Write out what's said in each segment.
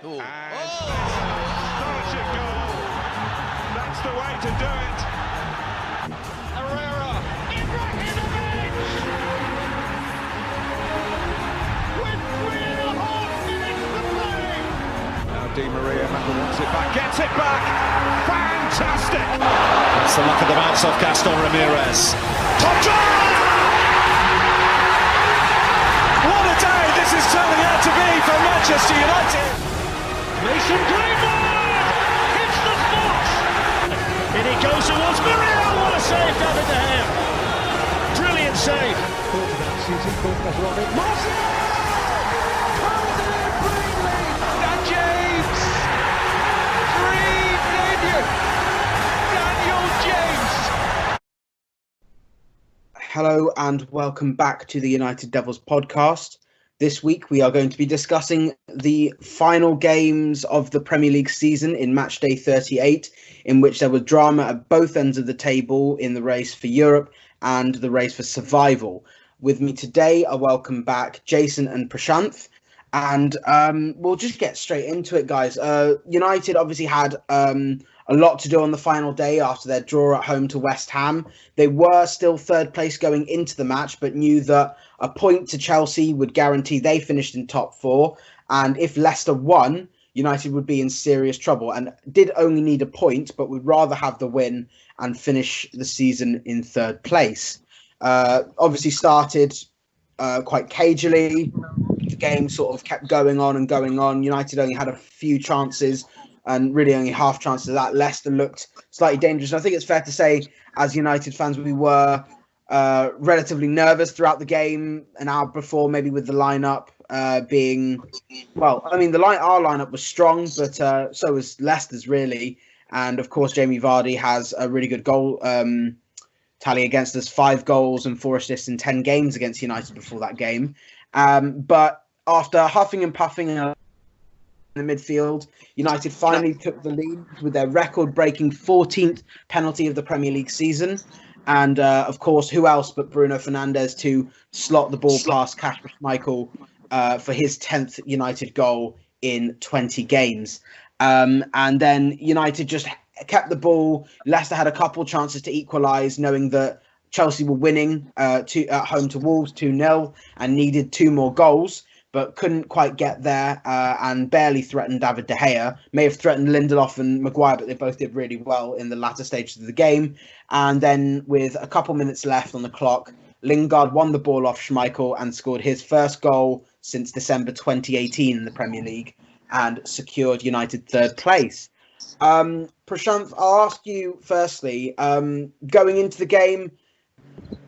Ooh. And astonishing goal. That's the way to do it. Herrera. Ibrahimovic! With 3.5 minutes to play. Now Di Maria wants it back, gets it back. Fantastic. That's the luck of the bounce off Gaston Ramirez. Top try! What a day this is turning out to be for Manchester United. Mason Greenwood hits the spot. In he goes towards Muriel. What a save, David De Gea. Brilliant save. Dan James. Dream debut. Daniel James. Hello and welcome back to the United Devils podcast. This week we are going to be discussing the final games of the Premier League season in match day 38, in which there was drama at both ends of the table in the race for Europe and the race for survival. With me today, I welcome back Jayson and Prashanth, and we'll just get straight into it, guys. United obviously had a lot to do on the final day after their draw at home to West Ham. They were still third place going into the match, but knew that a point to Chelsea would guarantee they finished in top four. And if Leicester won, United would be in serious trouble and did only need a point, but would rather have the win and finish the season in third place. Obviously started quite cagily. The game sort of kept going on and going on. United only had a few chances and really only half chances of that. Leicester looked slightly dangerous. And I think it's fair to say, as United fans, we were relatively nervous throughout the game, an hour before, maybe with the lineup being, well, I mean, our lineup was strong, but so was Leicester's really. And of course, Jamie Vardy has a really good goal tally against us, 5 goals and 4 assists in 10 games against United before that game. But after huffing and puffing in the midfield, United finally took the lead with their record-breaking 14th penalty of the Premier League season. And, of course, who else but Bruno Fernandes to slot the ball past Kasper Schmeichel for his 10th United goal in 20 games. And then United just kept the ball. Leicester had a couple chances to equalise, knowing that Chelsea were winning at home to Wolves 2-0 and needed 2 more goals, but couldn't quite get there and barely threatened David De Gea. May have threatened Lindelof and Maguire, but they both did really well in the latter stages of the game. And then with a couple minutes left on the clock, Lingard won the ball off Schmeichel and scored his first goal since December 2018 in the Premier League and secured United third place. Prashanth, I'll ask you firstly, going into the game,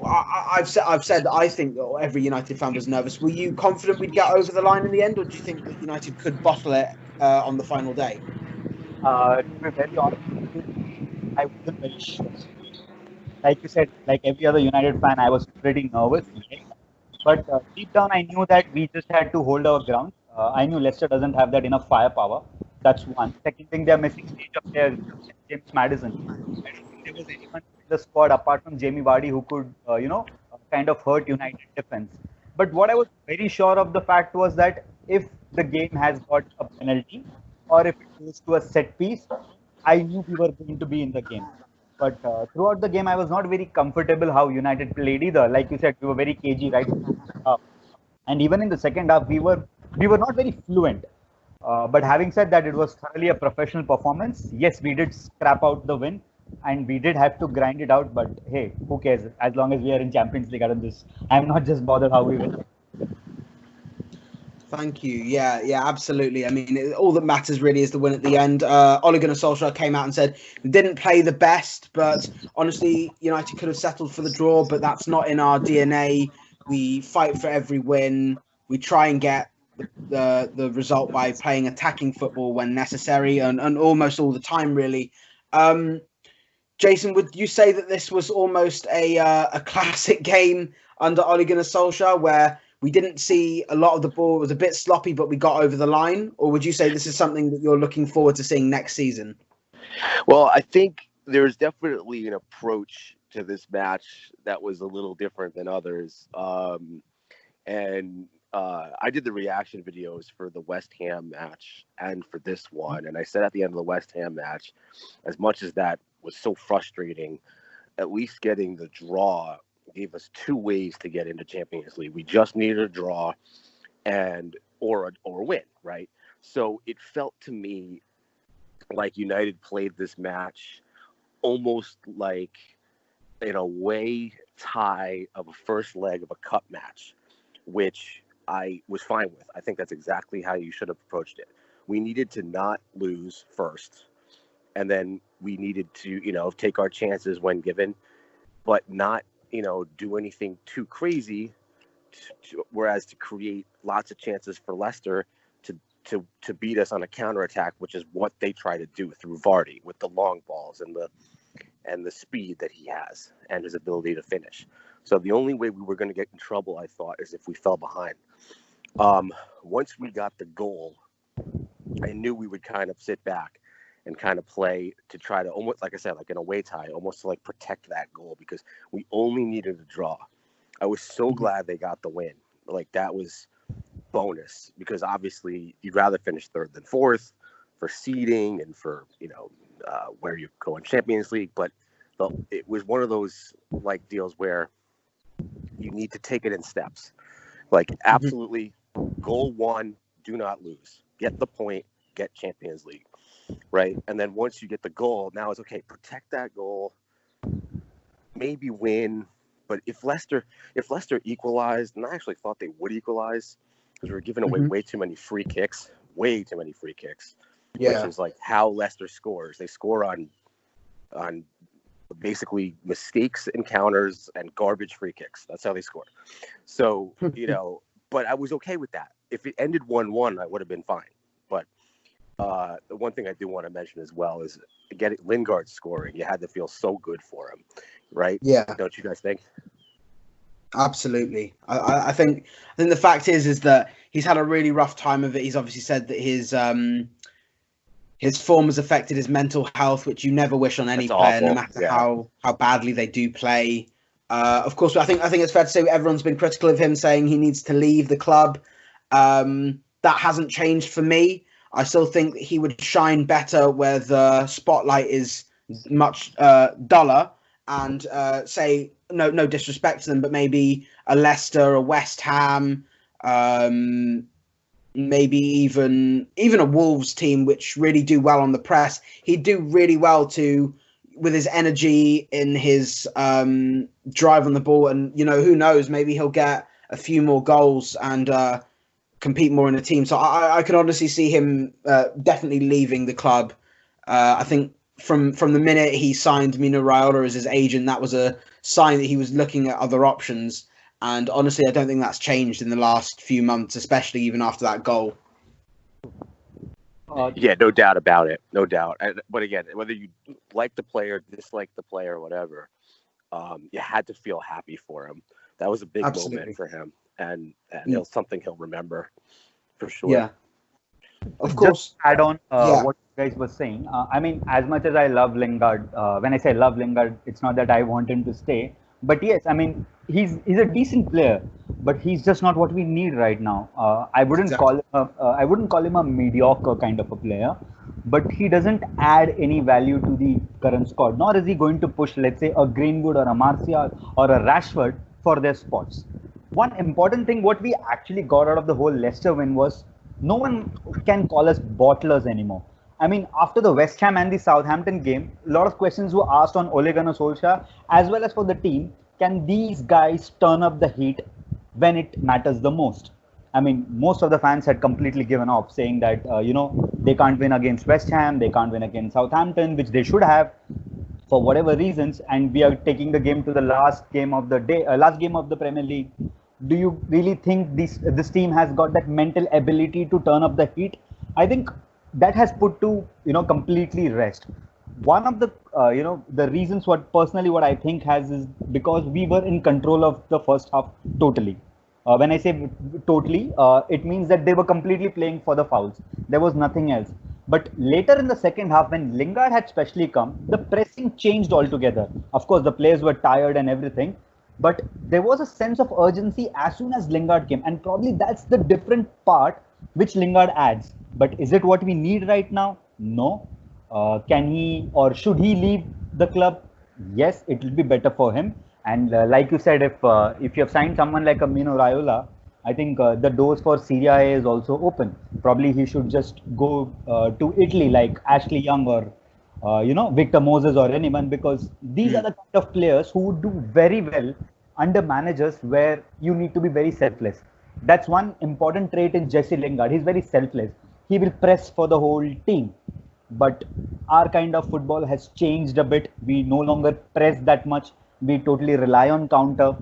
I've said that I think that every United fan was nervous. Were you confident we'd get over the line in the end, or do you think that United could bottle it on the final day? To be very honest, I wasn't very sure. Like you said, like every other United fan, I was pretty nervous. But deep down, I knew that we just had to hold our ground. I knew Leicester doesn't have that enough firepower. That's one. Second thing, they're missing stage of their James Maddison. I don't think there was anyone in the squad apart from Jamie Vardy who could, kind of hurt United defense. But what I was very sure of the fact was that if the game has got a penalty or if it goes to a set piece, I knew we were going to be in the game. But throughout the game, I was not very comfortable how United played either. Like you said, we were very cagey, right? And even in the second half, we were not very fluent. But having said that, it was thoroughly a professional performance. Yes, we did scrap out the win and we did have to grind it out. But hey, who cares? As long as we are in Champions League, I'm not just bothered how we win. Thank you. Yeah, absolutely. I mean, all that matters really is the win at the end. Ole Gunnar Solskjaer came out and said we didn't play the best, but honestly, United could have settled for the draw, but that's not in our DNA. We fight for every win. We try and get the result by playing attacking football when necessary and almost all the time, really. Jayson, would you say that this was almost a classic game under Ole Gunnar Solskjaer where we didn't see a lot of the ball, it was a bit sloppy, but we got over the line? Or would you say this is something that you're looking forward to seeing next season? Well, I think there's definitely an approach to this match that was a little different than others. And I did the reaction videos for the West Ham match and for this one. And I said at the end of the West Ham match, as much as that was so frustrating, at least getting the draw gave us 2 ways to get into Champions League. We just needed a draw or a win, right? So it felt to me like United played this match almost like in a way tie of a first leg of a cup match, which I was fine with. I think that's exactly how you should have approached it. We needed to not lose first, and then we needed to, take our chances when given, but not, do anything too crazy, whereas to create lots of chances for Leicester to beat us on a counterattack, which is what they try to do through Vardy with the long balls and the speed that he has and his ability to finish. So the only way we were going to get in trouble, I thought, is if we fell behind. Once we got the goal, I knew we would kind of sit back and kind of play to try to almost, like I said, like an away tie, almost to like protect that goal because we only needed a draw. I was so glad they got the win. Like that was bonus because obviously you'd rather finish third than fourth for seeding and for, where you go in Champions League. But it was one of those like deals where you need to take it in steps. Like absolutely goal 1, do not lose. Get the point, get Champions League. Right. And then once you get the goal, now it's okay, protect that goal, maybe win. But if Leicester equalized, and I actually thought they would equalize because we were giving away way too many free kicks, which is like how Leicester scores. They score on basically mistakes, encounters, and garbage free kicks. That's how they score. So, but I was okay with that. If it ended 1-1, I would have been fine. But the one thing I do want to mention as well is getting Lingard scoring. You had to feel so good for him, right? Yeah. Don't you guys think? Absolutely. I think the fact is that he's had a really rough time of it. He's obviously said that his form has affected his mental health, which you never wish on any player, no matter how badly they do play. Of course, I think it's fair to say everyone's been critical of him, saying he needs to leave the club. That hasn't changed for me. I still think he would shine better where the spotlight is much duller. And say no disrespect to them, but maybe a Leicester, a West Ham, maybe even a Wolves team, which really do well on the press. He'd do really well with his energy, in his drive on the ball, and who knows, maybe he'll get a few more goals and compete more in a team. So I can honestly see him definitely leaving the club. I think. From the minute he signed Mino Raiola as his agent, that was a sign that he was looking at other options. And honestly, I don't think that's changed in the last few months, especially even after that goal. Yeah, no doubt about it. No doubt. But again, whether you like the player, dislike the player, or whatever, you had to feel happy for him. That was a big moment for him. And it's something he'll remember for sure. Yeah. Of course. Just add on what you guys were saying. I mean, as much as I love Lingard, when I say love Lingard, it's not that I want him to stay. But yes, I mean, he's a decent player, but he's just not what we need right now. I wouldn't call him a mediocre kind of a player, but he doesn't add any value to the current squad. Nor is he going to push, let's say, a Greenwood or a Martial or a Rashford for their spots. One important thing, what we actually got out of the whole Leicester win was, no one can call us bottlers anymore. I mean, after the West Ham and the Southampton game, a lot of questions were asked on Ole Gunnar Solskjaer as well as for the team. Can these guys turn up the heat when it matters the most? I mean, most of the fans had completely given up, saying that, they can't win against West Ham, they can't win against Southampton, which they should have for whatever reasons. And we are taking the game to the last game of the day, last game of the Premier League. Do you really think this team has got that mental ability to turn up the heat? I think that has put to completely rest. One of the the reasons what I think has is because we were in control of the first half totally. When I say totally, it means that they were completely playing for the fouls. There was nothing else. But later in the second half, when Lingard had specially come, the pressing changed altogether. Of course, the players were tired and everything. but there was a sense of urgency as soon as Lingard came, and probably that's the different part which Lingard adds. But is it what we need right now? No. Can he or should he leave the club? Yes, it will be better for him. And like you said, if you have signed someone like a Mino Raiola, I think the doors for Serie A is also open. Probably he should just go to Italy like Ashley Young or Victor Moses or anyone, because these are the kind of players who would do very well under managers where you need to be very selfless. That's one important trait in Jesse Lingard. He's very selfless. He will press for the whole team. But our kind of football has changed a bit. We no longer press that much. We totally rely on counter.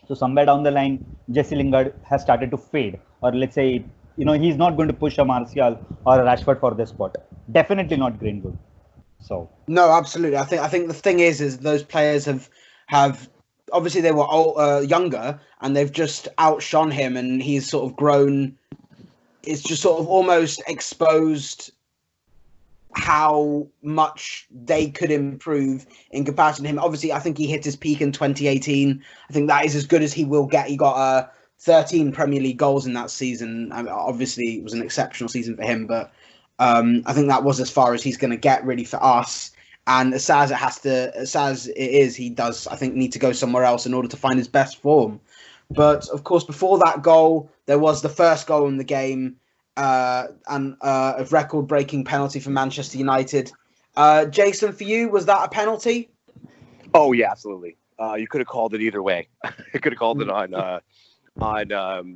So somewhere down the line, Jesse Lingard has started to fade. Or let's say, he's not going to push a Martial or a Rashford for this spot. Definitely not Greenwood. So no, absolutely. I think the thing is those players have obviously they were younger and they've just outshone him, and he's sort of grown. It's just sort of almost exposed how much they could improve in comparison to him. Obviously, I think he hit his peak in 2018. I think that is as good as he will get. He got 13 Premier League goals in that season. Obviously, it was an exceptional season for him, but I think that was as far as he's going to get really for us. And as sad as it is, he does, I think, need to go somewhere else in order to find his best form. But of course, before that goal, there was the first goal in the game, and a record-breaking penalty for Manchester United. Jayson, for you, was that a penalty? Oh yeah, absolutely. You could have called it either way. You could have called it on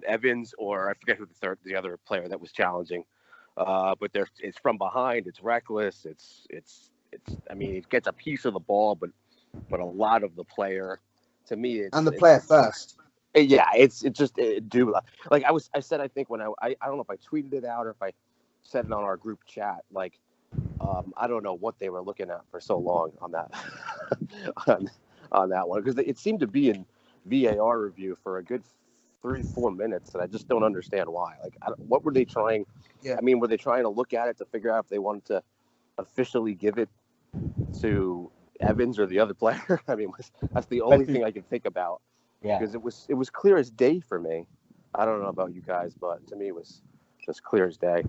Evans, or I forget who the other player that was challenging. But it's from behind. It's reckless. It's. I mean, it gets a piece of the ball, but a lot of the player. To me, and the player first. Yeah, it's just like I said. I think when I don't know if I tweeted it out or if I said it on our group chat. Like, I don't know what they were looking at for so long on that on that one, because it seemed to be in VAR review for a good 3-4 minutes, and I just don't understand why. Like, what were they trying? Yeah. I mean, were they trying to look at it to figure out if they wanted to officially give it to Evans or the other player? I mean, that's the only thing I can think about. Yeah. Because it was clear as day for me. I don't know about you guys, but to me it was just clear as day.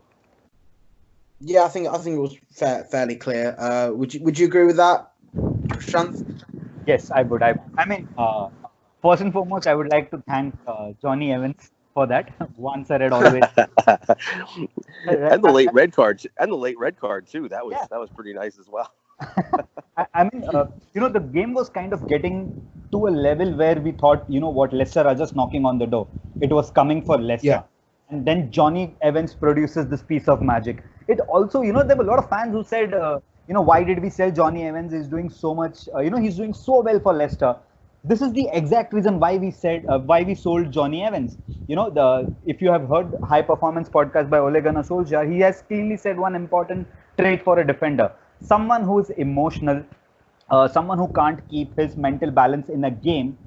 Yeah, I think it was fairly clear. Would you agree with that, Prashanth? Yes, I would. I mean, first and foremost, I would like to thank Johnny Evans for that. Once I read always. and the late red card too. That was pretty nice as well. I mean, the game was kind of getting to a level where we thought, Leicester are just knocking on the door. It was coming for Leicester. Yeah. And then Johnny Evans produces this piece of magic. It also, there were a lot of fans who said, why did we sell Johnny Evans? He's doing so much, he's doing so well for Leicester. This is the exact reason why we sold Johnny Evans. If you have heard High Performance Podcast by Ole Gunnar Solskjaer, he has clearly said one important trait for a defender: someone who is emotional, someone who can't keep his mental balance in a game,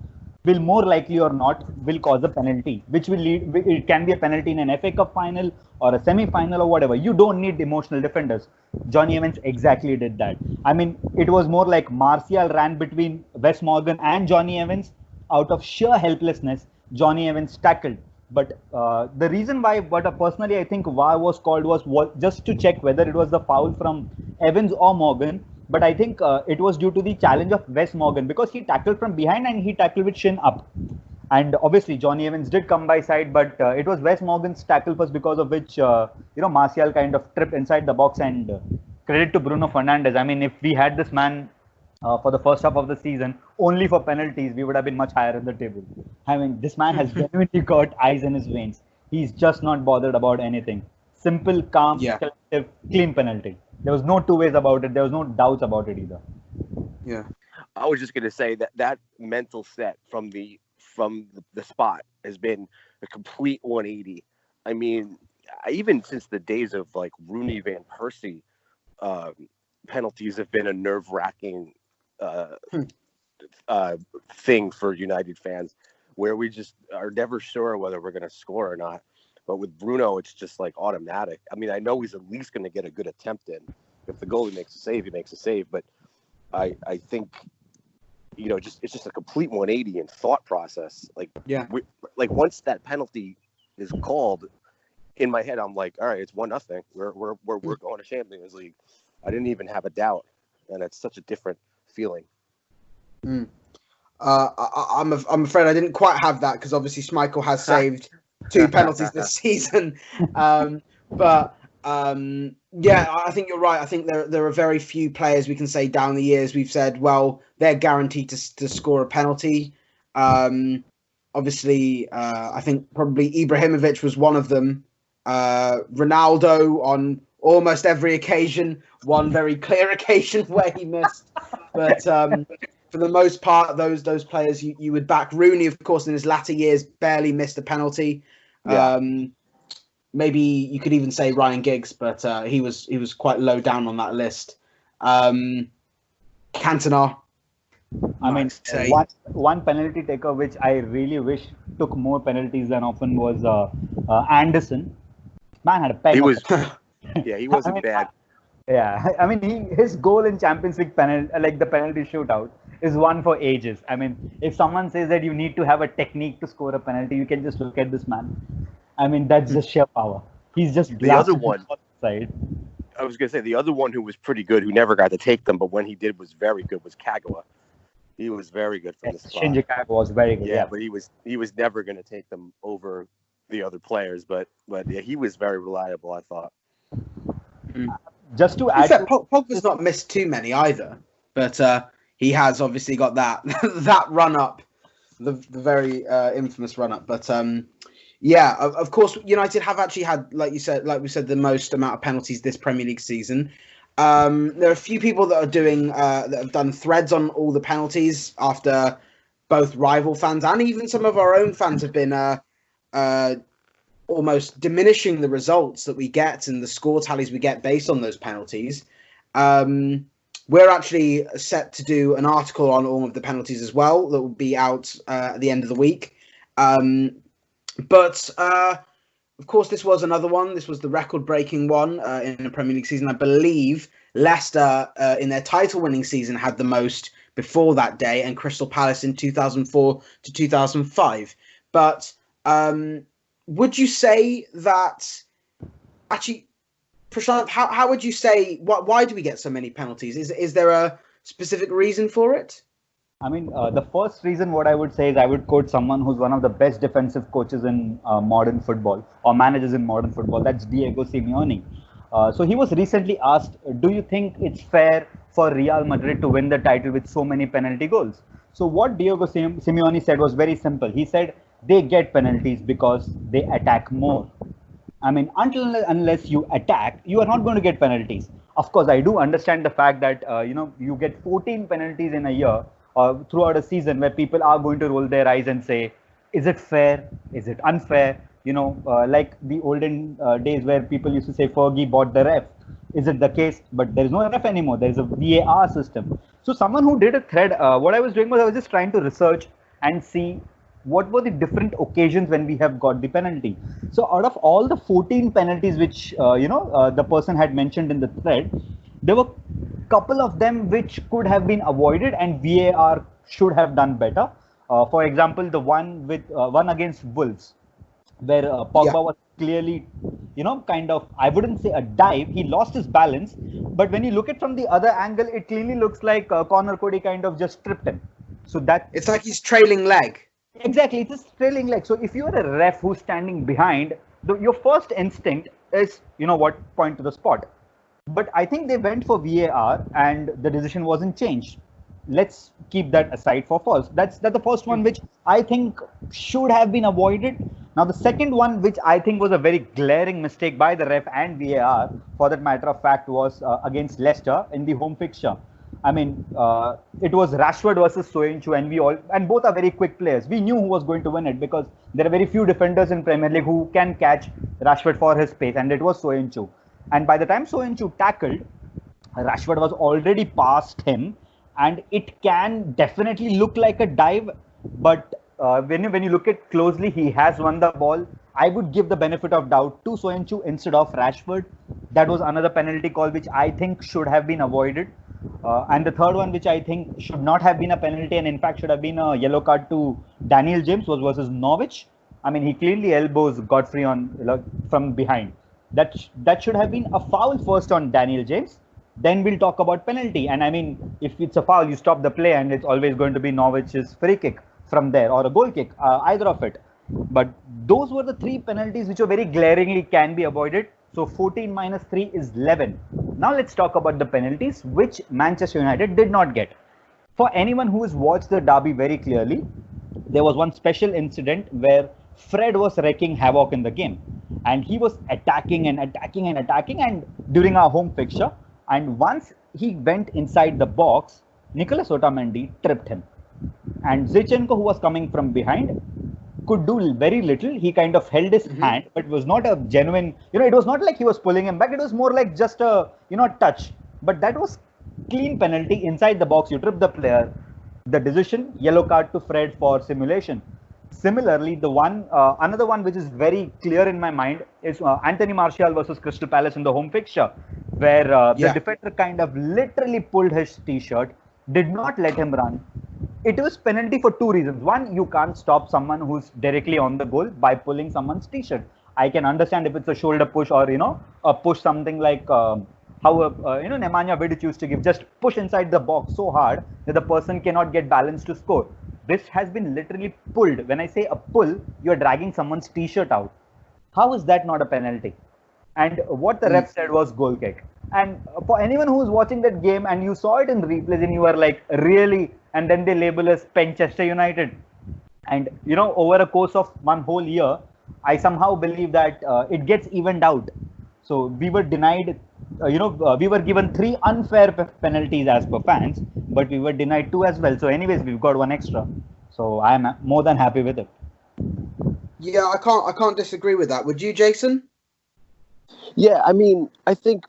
will more likely or not will cause a penalty, which will lead. It can be a penalty in an FA Cup final or a semi-final or whatever. You don't need emotional defenders. Johnny Evans exactly did that. I mean, it was more like Martial ran between Wes Morgan and Johnny Evans. Out of sheer helplessness, Johnny Evans tackled. But the reason why, personally I think VAR was called was just to check whether it was the foul from Evans or Morgan. But I think it was due to the challenge of Wes Morgan, because he tackled from behind and he tackled with shin up. And obviously Johnny Evans did come by side, but it was Wes Morgan's tackle first, because of which Martial kind of tripped inside the box. And credit to Bruno Fernandes. I mean, if we had this man for the first half of the season only for penalties, we would have been much higher in the table. I mean, this man has genuinely got eyes in his veins. He's just not bothered about anything. Simple, calm, collective, clean penalty. There was no two ways about it. There was no doubts about it either. Yeah. I was just going to say that mental set from the spot has been a complete 180. I mean, even since the days of like Rooney Van Persie, penalties have been a nerve-wracking thing for United fans, where we just are never sure whether we're going to score or not. But with Bruno, it's just like automatic. I mean, I know he's at least going to get a good attempt in. If the goalie makes a save, he makes a save. But I think it's just a complete 180 in thought process. Like, Yeah. Once that penalty is called, in my head, I'm like, all right, it's 1-0. We're going to Champions League. I didn't even have a doubt, and it's such a different feeling. I'm afraid I didn't quite have that because obviously Schmeichel has saved 2 penalties this season. But I think you're right. I think there are very few players we can say down the years we've said, well, they're guaranteed to score a penalty. Obviously, I think probably Ibrahimovic was one of them. Ronaldo on almost every occasion, one very clear occasion where he missed. But for the most part, those players you would back. Rooney, of course, in his latter years, barely missed a penalty. Yeah. Maybe you could even say Ryan Giggs, but he was quite low down on that list. Cantona. I mean, one penalty taker which I really wish took more penalties than often was Anderson. Man had a peg. He wasn't bad. Yeah, I mean, his goal in Champions League the penalty shootout, is one for ages. I mean, if someone says that you need to have a technique to score a penalty, you can just look at this man. I mean, that's just sheer power. He's just the other one. Side. I was gonna say the other one who was pretty good, who never got to take them, but when he did was very good, was Kagawa. He was very good from the spot. Shinji Kagawa was very good. Yeah, but he was never going to take them over the other players. But yeah, he was very reliable, I thought. Just to add, Pogba's not missed too many either, but he has obviously got that that run up, the very infamous run up. But of course, United have actually had, like we said, the most amount of penalties this Premier League season. There are a few people that are doing that have done threads on all the penalties after both rival fans and even some of our own fans have been almost diminishing the results that we get and the score tallies we get based on those penalties. We're actually set to do an article on all of the penalties as well that will be out at the end of the week. But of course, this was another one. This was the record-breaking one in the Premier League season. I believe Leicester, in their title-winning season, had the most before that day, and Crystal Palace in 2004 to 2005. But would you say that... Actually, Prashanth, how would you say... Why do we get so many penalties? Is there a specific reason for it? I mean, the first reason what I would say is I would quote someone who's one of the best defensive coaches in modern football or managers in modern football. That's Diego Simeone. So he was recently asked, do you think it's fair for Real Madrid to win the title with so many penalty goals? So what Diego Simeone said was very simple. He said they get penalties because they attack more. I mean, unless you attack, you are not going to get penalties. Of course, I do understand the fact that, you get 14 penalties in a year or throughout a season where people are going to roll their eyes and say, is it fair? Is it unfair? Like the olden days where people used to say Fergie bought the ref. Is it the case? But there is no ref anymore. There is a VAR system. So someone who did a thread, what I was doing was I was just trying to research and see what were the different occasions when we have got the penalty. So out of all the 14 penalties which, the person had mentioned in the thread, there were a couple of them which could have been avoided and VAR should have done better. For example, the one against Wolves, where Pogba was clearly, I wouldn't say a dive. He lost his balance. But when you look at it from the other angle, it clearly looks like Connor Cody kind of just tripped him. So it's like he's trailing leg. Exactly, it's a trailing leg. So if you're a ref who's standing behind, your first instinct is, point to the spot. But I think they went for VAR and the decision wasn't changed. Let's keep that aside for false. That's the first one which I think should have been avoided. Now the second one, which I think was a very glaring mistake by the ref and VAR, for that matter of fact, was against Leicester in the home fixture. I mean, it was Rashford versus Soyuncu, and both are very quick players. We knew who was going to win it because there are very few defenders in Premier League who can catch Rashford for his pace, and it was Soyuncu. And by the time Soyuncu tackled, Rashford was already past him, and it can definitely look like a dive. But when you look at closely, he has won the ball. I would give the benefit of doubt to Soyuncu instead of Rashford. That was another penalty call which I think should have been avoided. And the third one, which I think should not have been a penalty and in fact should have been a yellow card to Daniel James, was versus Norwich. I mean, he cleanly elbows Godfrey from behind. That should have been a foul first on Daniel James. Then we'll talk about penalty. And I mean, if it's a foul, you stop the play, and it's always going to be Norwich's free kick from there or a goal kick, either of it. But those were the three penalties which were very glaringly can be avoided. So 14 minus 3 is 11. Now let's talk about the penalties which Manchester United did not get. For anyone who has watched the derby very clearly, there was one special incident where Fred was wreaking havoc in the game, and he was attacking and during our home fixture, and once he went inside the box, Nicolas Otamendi tripped him, and Zinchenko, who was coming from behind, could do very little. He kind of held his hand, but it was not a genuine, it was not like he was pulling him back. It was more like just a, touch. But that was clean penalty inside the box. You trip the player. The decision, yellow card to Fred for simulation. Similarly, another one which is very clear in my mind is Anthony Martial versus Crystal Palace in the home fixture, where the defender kind of literally pulled his t-shirt, did not let him run. It was penalty for two reasons. One, you can't stop someone who's directly on the goal by pulling someone's t-shirt. I can understand if it's a shoulder push or, a push something like how, Nemanja Vidic used to give, just push inside the box so hard that the person cannot get balance to score. This has been literally pulled. When I say a pull, you're dragging someone's t-shirt out. How is that not a penalty? And what the ref said was goal kick. And for anyone who's watching that game and you saw it in replays and you were like, really? And then they label us Manchester United. And, over a course of one whole year, I somehow believe that it gets evened out. So we were denied, we were given 3 unfair penalties as per fans, but we were denied 2 as well. So anyways, we've got 1 extra. So I'm more than happy with it. Yeah, I can't disagree with that. Would you, Jayson? Yeah, I mean, I think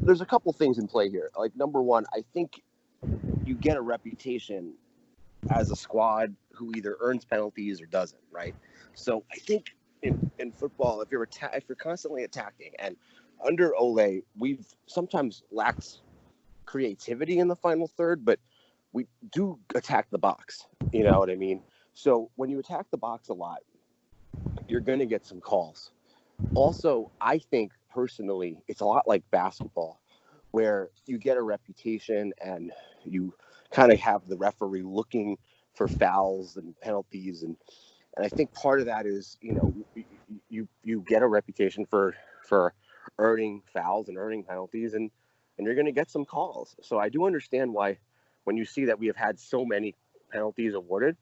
there's a couple things in play here. Like, number one, I think you get a reputation as a squad who either earns penalties or doesn't, right? So I think in football, if you're constantly attacking, and under Ole, we've sometimes lacked creativity in the final third, but we do attack the box. You know what I mean? So when you attack the box a lot, you're going to get some calls. Also, I think personally, it's a lot like basketball, where you get a reputation and you kind of have the referee looking for fouls and penalties, and I think part of that is, you get a reputation for earning fouls and earning penalties, and you're going to get some calls. So I do understand why, when you see that we have had so many penalties awarded,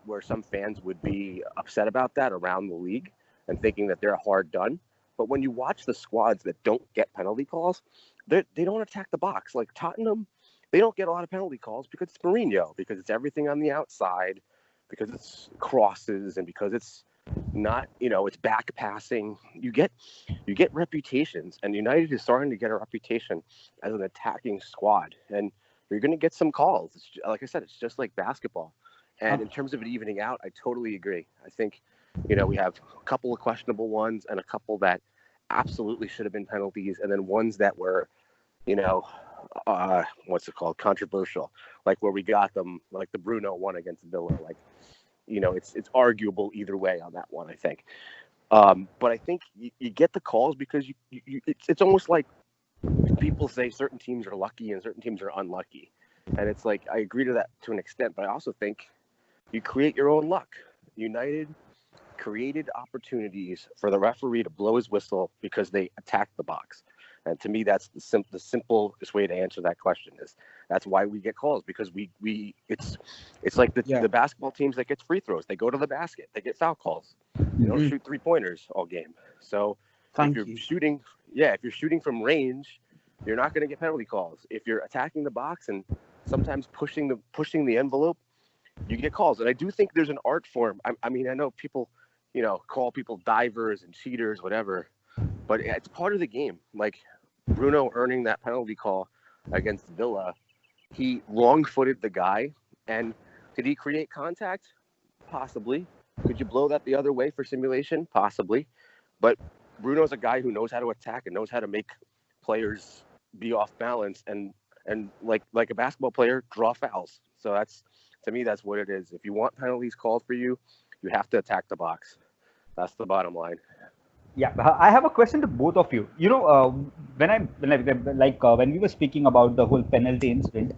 where some fans would be upset about that around the league and thinking that they're hard done. But when you watch the squads that don't get penalty calls, they don't attack the box. Like Tottenham, they don't get a lot of penalty calls because it's Mourinho, because it's everything on the outside, because it's crosses, and because it's not, it's back passing. You get reputations, and United is starting to get a reputation as an attacking squad, and you're going to get some calls. Like I said, it's just like basketball. And in terms of it evening out, I totally agree. I think, we have a couple of questionable ones and a couple that absolutely should have been penalties, and then ones that were, controversial, like where we got them, like the Bruno one against Villa. Like, it's arguable either way on that one, I think. But I think you get the calls because it's almost like people say certain teams are lucky and certain teams are unlucky. And it's like, I agree to that to an extent, but I also think you create your own luck. United created opportunities for the referee to blow his whistle because they attacked the box. And to me, that's the simplest way to answer that question. Is that's why we get calls, because it's like the basketball teams that get free throws. They go to the basket. They get foul calls. They don't shoot 3-pointers all game. So if you're shooting from range, you're not going to get penalty calls. If you're attacking the box and sometimes pushing the envelope, you get calls. And I do think there's an art form. I mean, I know people, call people divers and cheaters, whatever, but it's part of the game. Like Bruno earning that penalty call against Villa, he wrong-footed the guy. And did he create contact? Possibly. Could you blow that the other way for simulation? Possibly. But Bruno's a guy who knows how to attack and knows how to make players be off balance and and like a basketball player, draw fouls. So to me, that's what it is. If you want penalties called for you, you have to attack the box. That's the bottom line. Yeah, I have a question to both of you. When we were speaking about the whole penalty incident,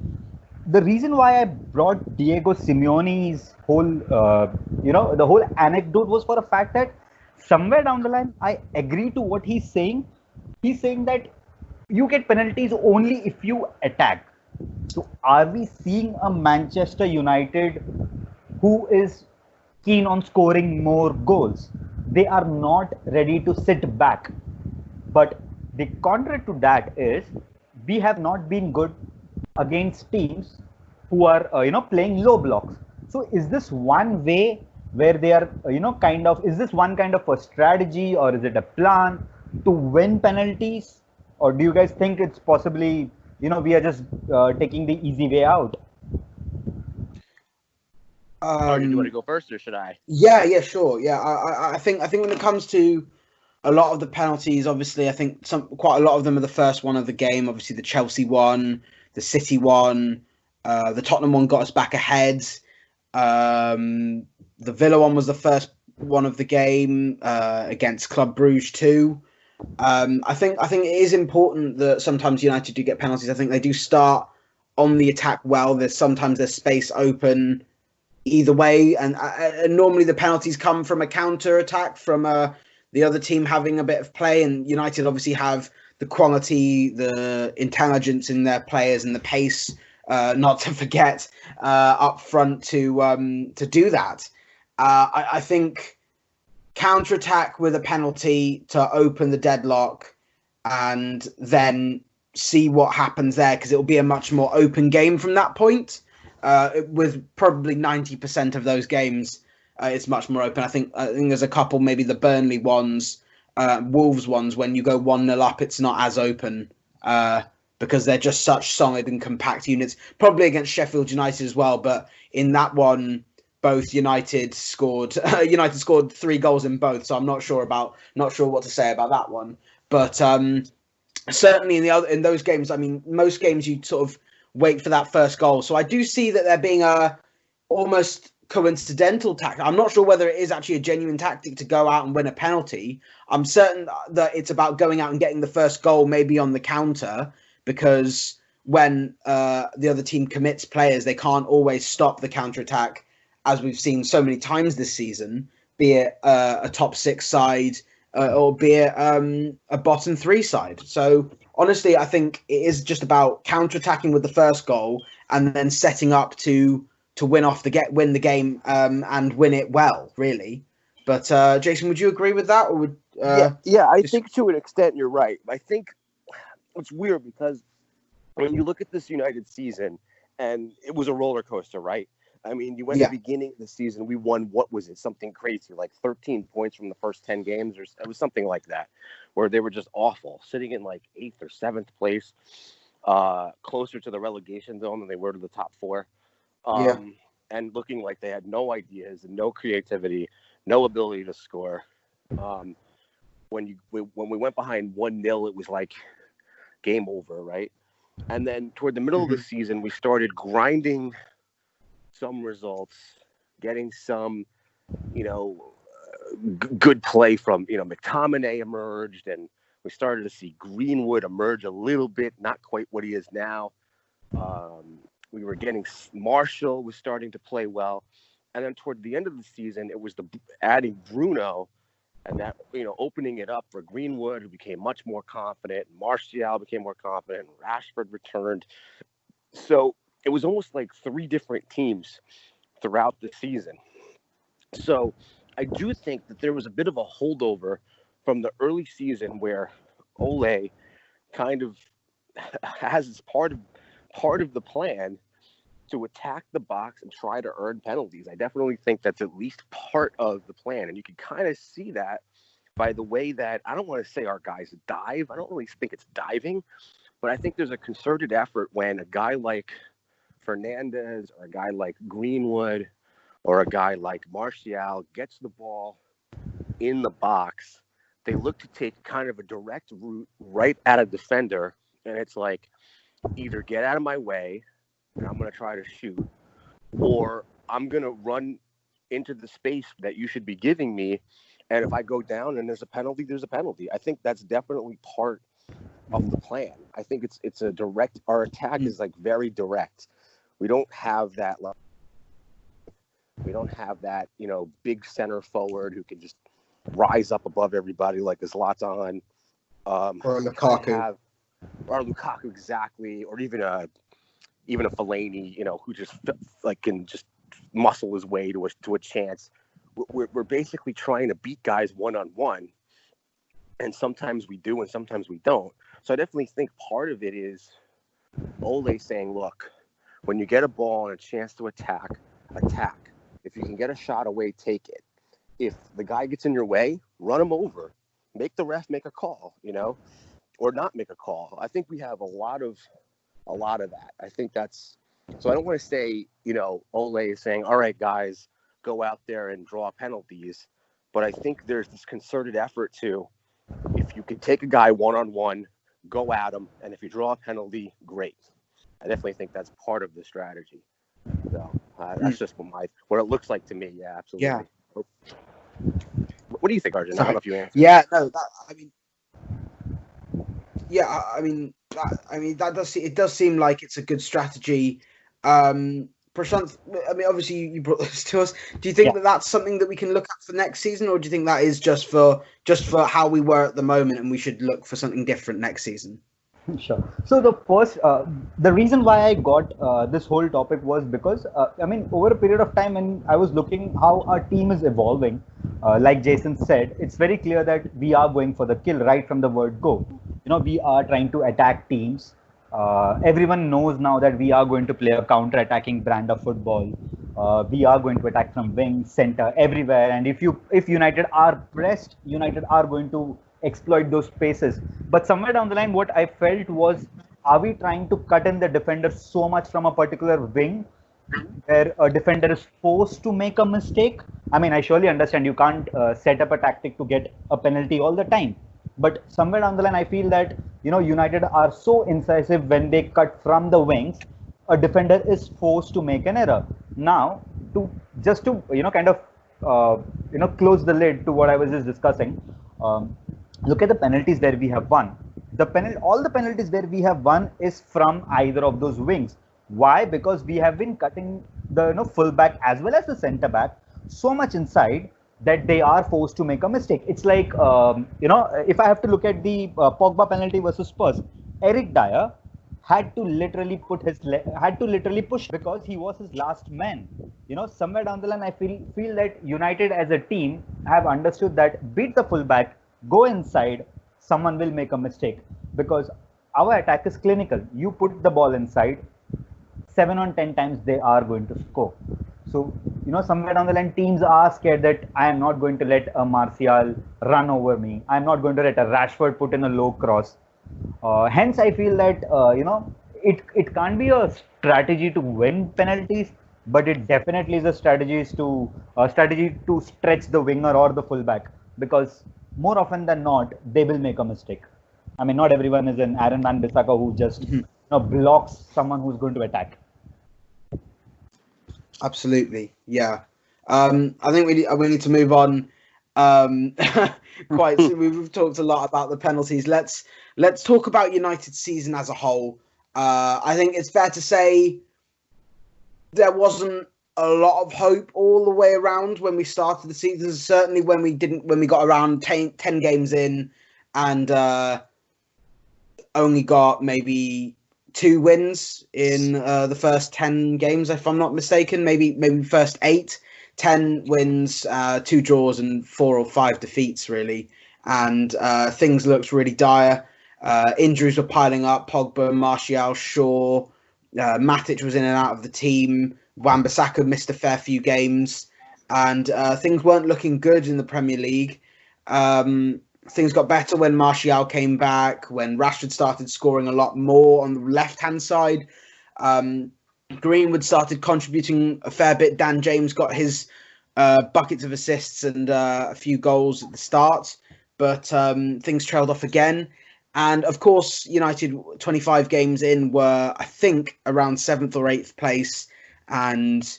the reason why I brought Diego Simeone's whole, the whole anecdote was for a fact that somewhere down the line, I agree to what he's saying. He's saying that you get penalties only if you attack. So are we seeing a Manchester United who is keen on scoring more goals? They are not ready to sit back. But the counter to that is we have not been good against teams who are playing low blocks. So is this one way where they are is this one kind of a strategy, or is it a plan to win penalties, or do you guys think it's possibly we are just taking the easy way out? Do you want to go first, or should I? Yeah, sure. Yeah, I think when it comes to a lot of the penalties, obviously, I think quite a lot of them are the first one of the game. Obviously, the Chelsea one, the City one, the Tottenham one got us back ahead. The Villa one was the first one of the game against Club Brugge too. I think it is important that sometimes United do get penalties. I think they do start on the attack well. Sometimes there's space open either way, and normally the penalties come from a counter attack from the other team having a bit of play, and United obviously have the quality, the intelligence in their players, and the pace, not to forget, up front to do that. I think counter-attack with a penalty to open the deadlock and then see what happens there, because it will be a much more open game from that point. With probably 90% of those games, it's much more open. I think there's a couple, maybe the Burnley ones, Wolves ones, when you go 1-0 up, it's not as open because they're just such solid and compact units. Probably against Sheffield United as well, but in that one, both United scored 3 goals in both, so I'm not sure what to say about that one. But certainly in those games, I mean, most games you sort of wait for that first goal. So I do see that there being a almost coincidental tactic. I'm not sure whether it is actually a genuine tactic to go out and win a penalty. I'm certain that it's about going out and getting the first goal, maybe on the counter, because when the other team commits players, they can't always stop the counter-attack, as we've seen so many times this season, be it a top 6 side or be it a bottom 3 side. So honestly, I think it is just about counter-attacking with the first goal and then setting up to win the game and win it well, really. But Jayson, would you agree with that, or would? I think to an extent you're right. I think it's weird because when you look at this United season, and it was a roller coaster, right? I mean, you went at the beginning of the season, we won, what was it, something crazy, like 13 points from the first 10 games, or it was something like that, where they were just awful, sitting in like 8th or 7th place, closer to the relegation zone than they were to the top 4, and looking like they had no ideas and no creativity, no ability to score. When we went behind 1-0, it was like game over, right? And then toward the middle of the season, we started grinding some results, getting some, good play from, McTominay emerged, and we started to see Greenwood emerge a little bit, not quite what he is now. We were getting Marshall was starting to play well. And then toward the end of the season, it was adding Bruno and that, opening it up for Greenwood, who became much more confident. Martial became more confident. Rashford returned. So it was almost like 3 different teams throughout the season. So I do think that there was a bit of a holdover from the early season where Ole kind of has as part of the plan to attack the box and try to earn penalties. I definitely think that's at least part of the plan. And you can kind of see that by the way that, I don't want to say our guys dive. I don't really think it's diving, but I think there's a concerted effort when a guy like Fernandes or a guy like Greenwood or a guy like Martial gets the ball in the box, they look to take kind of a direct route right at a defender. And it's like, either get out of my way and I'm going to try to shoot, or I'm going to run into the space that you should be giving me. And if I go down and there's a penalty, there's a penalty. I think that's definitely part of the plan. I think it's a direct, our attack is like very direct. We don't have that, you know, big center forward who can just rise up above everybody like a s.1. Or a Lukaku. Or Lukaku, exactly. Or even a Fellaini, you know, who just like can just muscle his way to a chance. We're basically trying to beat guys one-on-one, and sometimes we do and sometimes we don't. So I definitely think part of it is Ole saying, look, when you get a ball and a chance to attack. If you can get a shot away, take it. If the guy gets in your way, run him over. Make the ref make a call, you know, or not make a call. I think we have a lot of that. I think that's, so I don't want to say, you know, Ole is saying, all right, guys, go out there and draw penalties. But I think there's this concerted effort to, if you can take a guy one-on-one, go at him. And if you draw a penalty, great. I definitely think that's part of the strategy. So that's just what it looks like to me. Yeah, absolutely. Yeah. What do you think, Arjun? I don't know if you answered. Yeah, no, it does seem like it's a good strategy. Prashanth, I mean, obviously you brought this to us. Do you think that that's something that we can look at for next season, or do you think that is just for how we were at the moment, and we should look for something different next season? Sure. So the reason why I got this whole topic was because, I mean, over a period of time, when I was looking how our team is evolving, like Jayson said, it's very clear that we are going for the kill right from the word go. You know, we are trying to attack teams. Everyone knows now that we are going to play a counter-attacking brand of football. We are going to attack from wing, center, everywhere. And if United are pressed, United are going to exploit those spaces. But somewhere down the line, what I felt was, are we trying to cut in the defender so much from a particular wing where a defender is forced to make a mistake? I mean, I surely understand you can't set up a tactic to get a penalty all the time. But somewhere down the line, I feel that, you know, United are so incisive when they cut from the wings, a defender is forced to make an error. Now, to you know, kind of you know, close the lid to what I was just discussing. Look at the penalties where we have won. All the penalties where we have won is from either of those wings. Why? Because we have been cutting the, you know, fullback as well as the centre back so much inside that they are forced to make a mistake. It's like, you know, if I have to look at the Pogba penalty versus Spurs, Eric Dyer had to literally push because he was his last man. You know, somewhere down the line, I feel that United as a team have understood that beat the fullback, go inside, someone will make a mistake, because our attack is clinical. You put the ball inside, 7 on 10 times they are going to score. So, you know, somewhere down the line, teams are scared that I am not going to let a Martial run over me. I'm not going to let a Rashford put in a low cross. Hence, I feel that, you know, it can't be a strategy to win penalties, but it definitely is a strategy to stretch the winger or the fullback, because more often than not, they will make a mistake. I mean, not everyone is an Aaron Wan-Bissaka who just you know, blocks someone who's going to attack. Absolutely, yeah. I think we need to move on. Quite. We've talked a lot about the penalties. Let's talk about United's season as a whole. I think it's fair to say there wasn't a lot of hope all the way around when we started the season. Certainly when we got around 10 games in and only got maybe 2 wins in the first 10 games, if I'm not mistaken. Maybe first 8, 10 wins, 2 draws and 4 or 5 defeats, really. And things looked really dire. Injuries were piling up. Pogba, Martial, Shaw, Matic was in and out of the team. Wan-Bissaka missed a fair few games, and things weren't looking good in the Premier League. Things got better when Martial came back, when Rashford started scoring a lot more on the left-hand side. Greenwood started contributing a fair bit. Dan James got his buckets of assists and a few goals at the start, but things trailed off again. And of course, United 25 games in were, I think, around 7th or 8th place and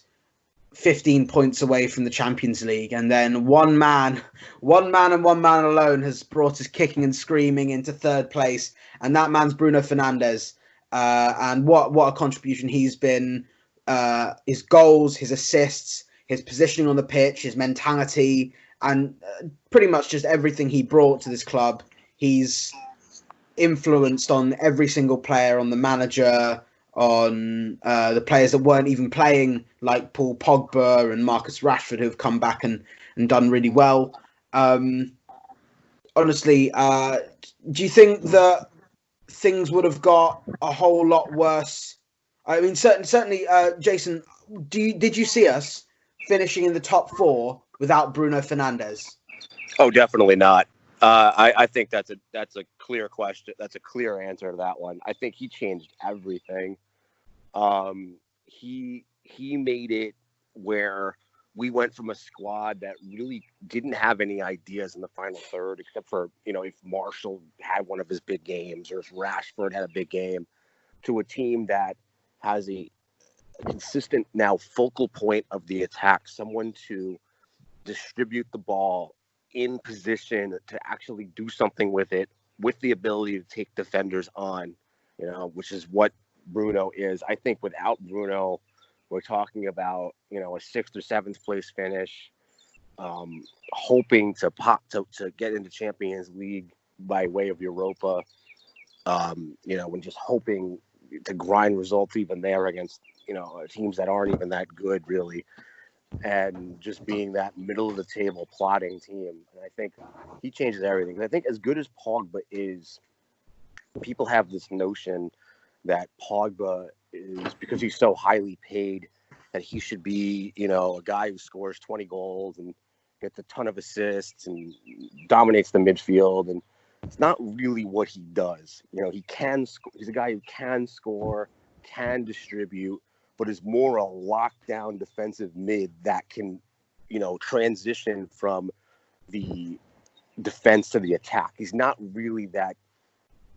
15 points away from the Champions League. And then one man and one man alone has brought us kicking and screaming into 3rd place. And that man's Bruno Fernandes. And what a contribution he's been. His goals, his assists, his positioning on the pitch, his mentality, and pretty much just everything he brought to this club. He's influenced on every single player, on the manager, on the players that weren't even playing, like Paul Pogba and Marcus Rashford, who have come back and done really well. Honestly, do you think that things would have got a whole lot worse? I mean, certainly, Jayson, did you see us finishing in the top 4 without Bruno Fernandes? Oh, definitely not. I think that's a clear question. That's a clear answer to that one. I think he changed everything. He made it where we went from a squad that really didn't have any ideas in the final third, except for, if Marshall had one of his big games or if Rashford had a big game, to a team that has a consistent now focal point of the attack, someone to distribute the ball in position to actually do something with it, with the ability to take defenders on, which is what Bruno is. I think without Bruno, we're talking about, a 6th or 7th place finish, hoping to get into Champions League by way of Europa, and just hoping to grind results even there against, teams that aren't even that good, really. And just being that middle of the table plotting team. And I think he changes everything. I think as good as Pogba is, people have this notion that Pogba is, because he's so highly paid, that he should be, a guy who scores 20 goals and gets a ton of assists and dominates the midfield. And it's not really what he does. He's a guy who can score, can distribute, but is more a lockdown defensive mid that can, transition from the defense to the attack. He's not really that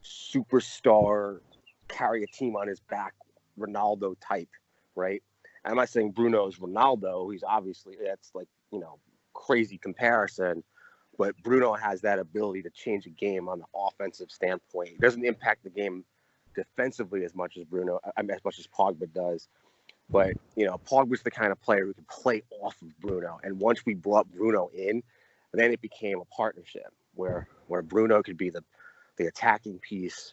superstar, carry a team on his back, Ronaldo type, right? I'm not saying Bruno is Ronaldo. He's obviously, that's like, crazy comparison, but Bruno has that ability to change a game on the offensive standpoint. He doesn't impact the game defensively as much as Pogba does. But, Pogba's the kind of player who can play off of Bruno. And once we brought Bruno in, then it became a partnership where Bruno could be the attacking piece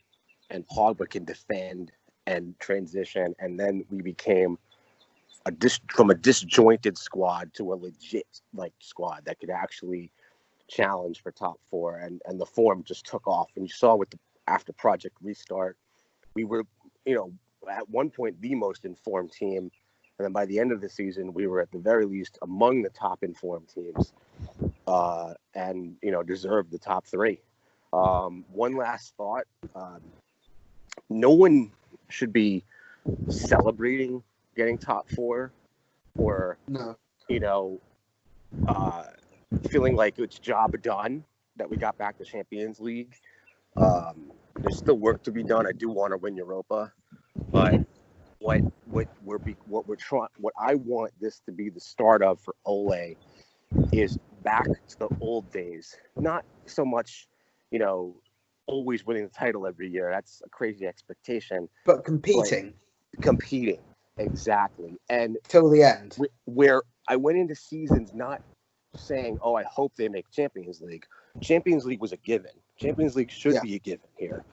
and Pogba can defend and transition. And then we became from a disjointed squad to a legit squad that could actually challenge for top 4. And the form just took off. And you saw after Project Restart, we were, at one point the most informed team, and then by the end of the season we were at the very least among the top informed teams, and deserved the top 3. One last thought: no one should be celebrating getting top 4 or feeling like it's job done that we got back to Champions League. There's still work to be done. I do want to win Europa, but what I want this to be the start of for Ole is back to the old days. Not so much, always winning the title every year. That's a crazy expectation. But competing, exactly, and till the end. Where I went into seasons not saying, "Oh, I hope they make Champions League." Champions League was a given. Champions League should be a given here.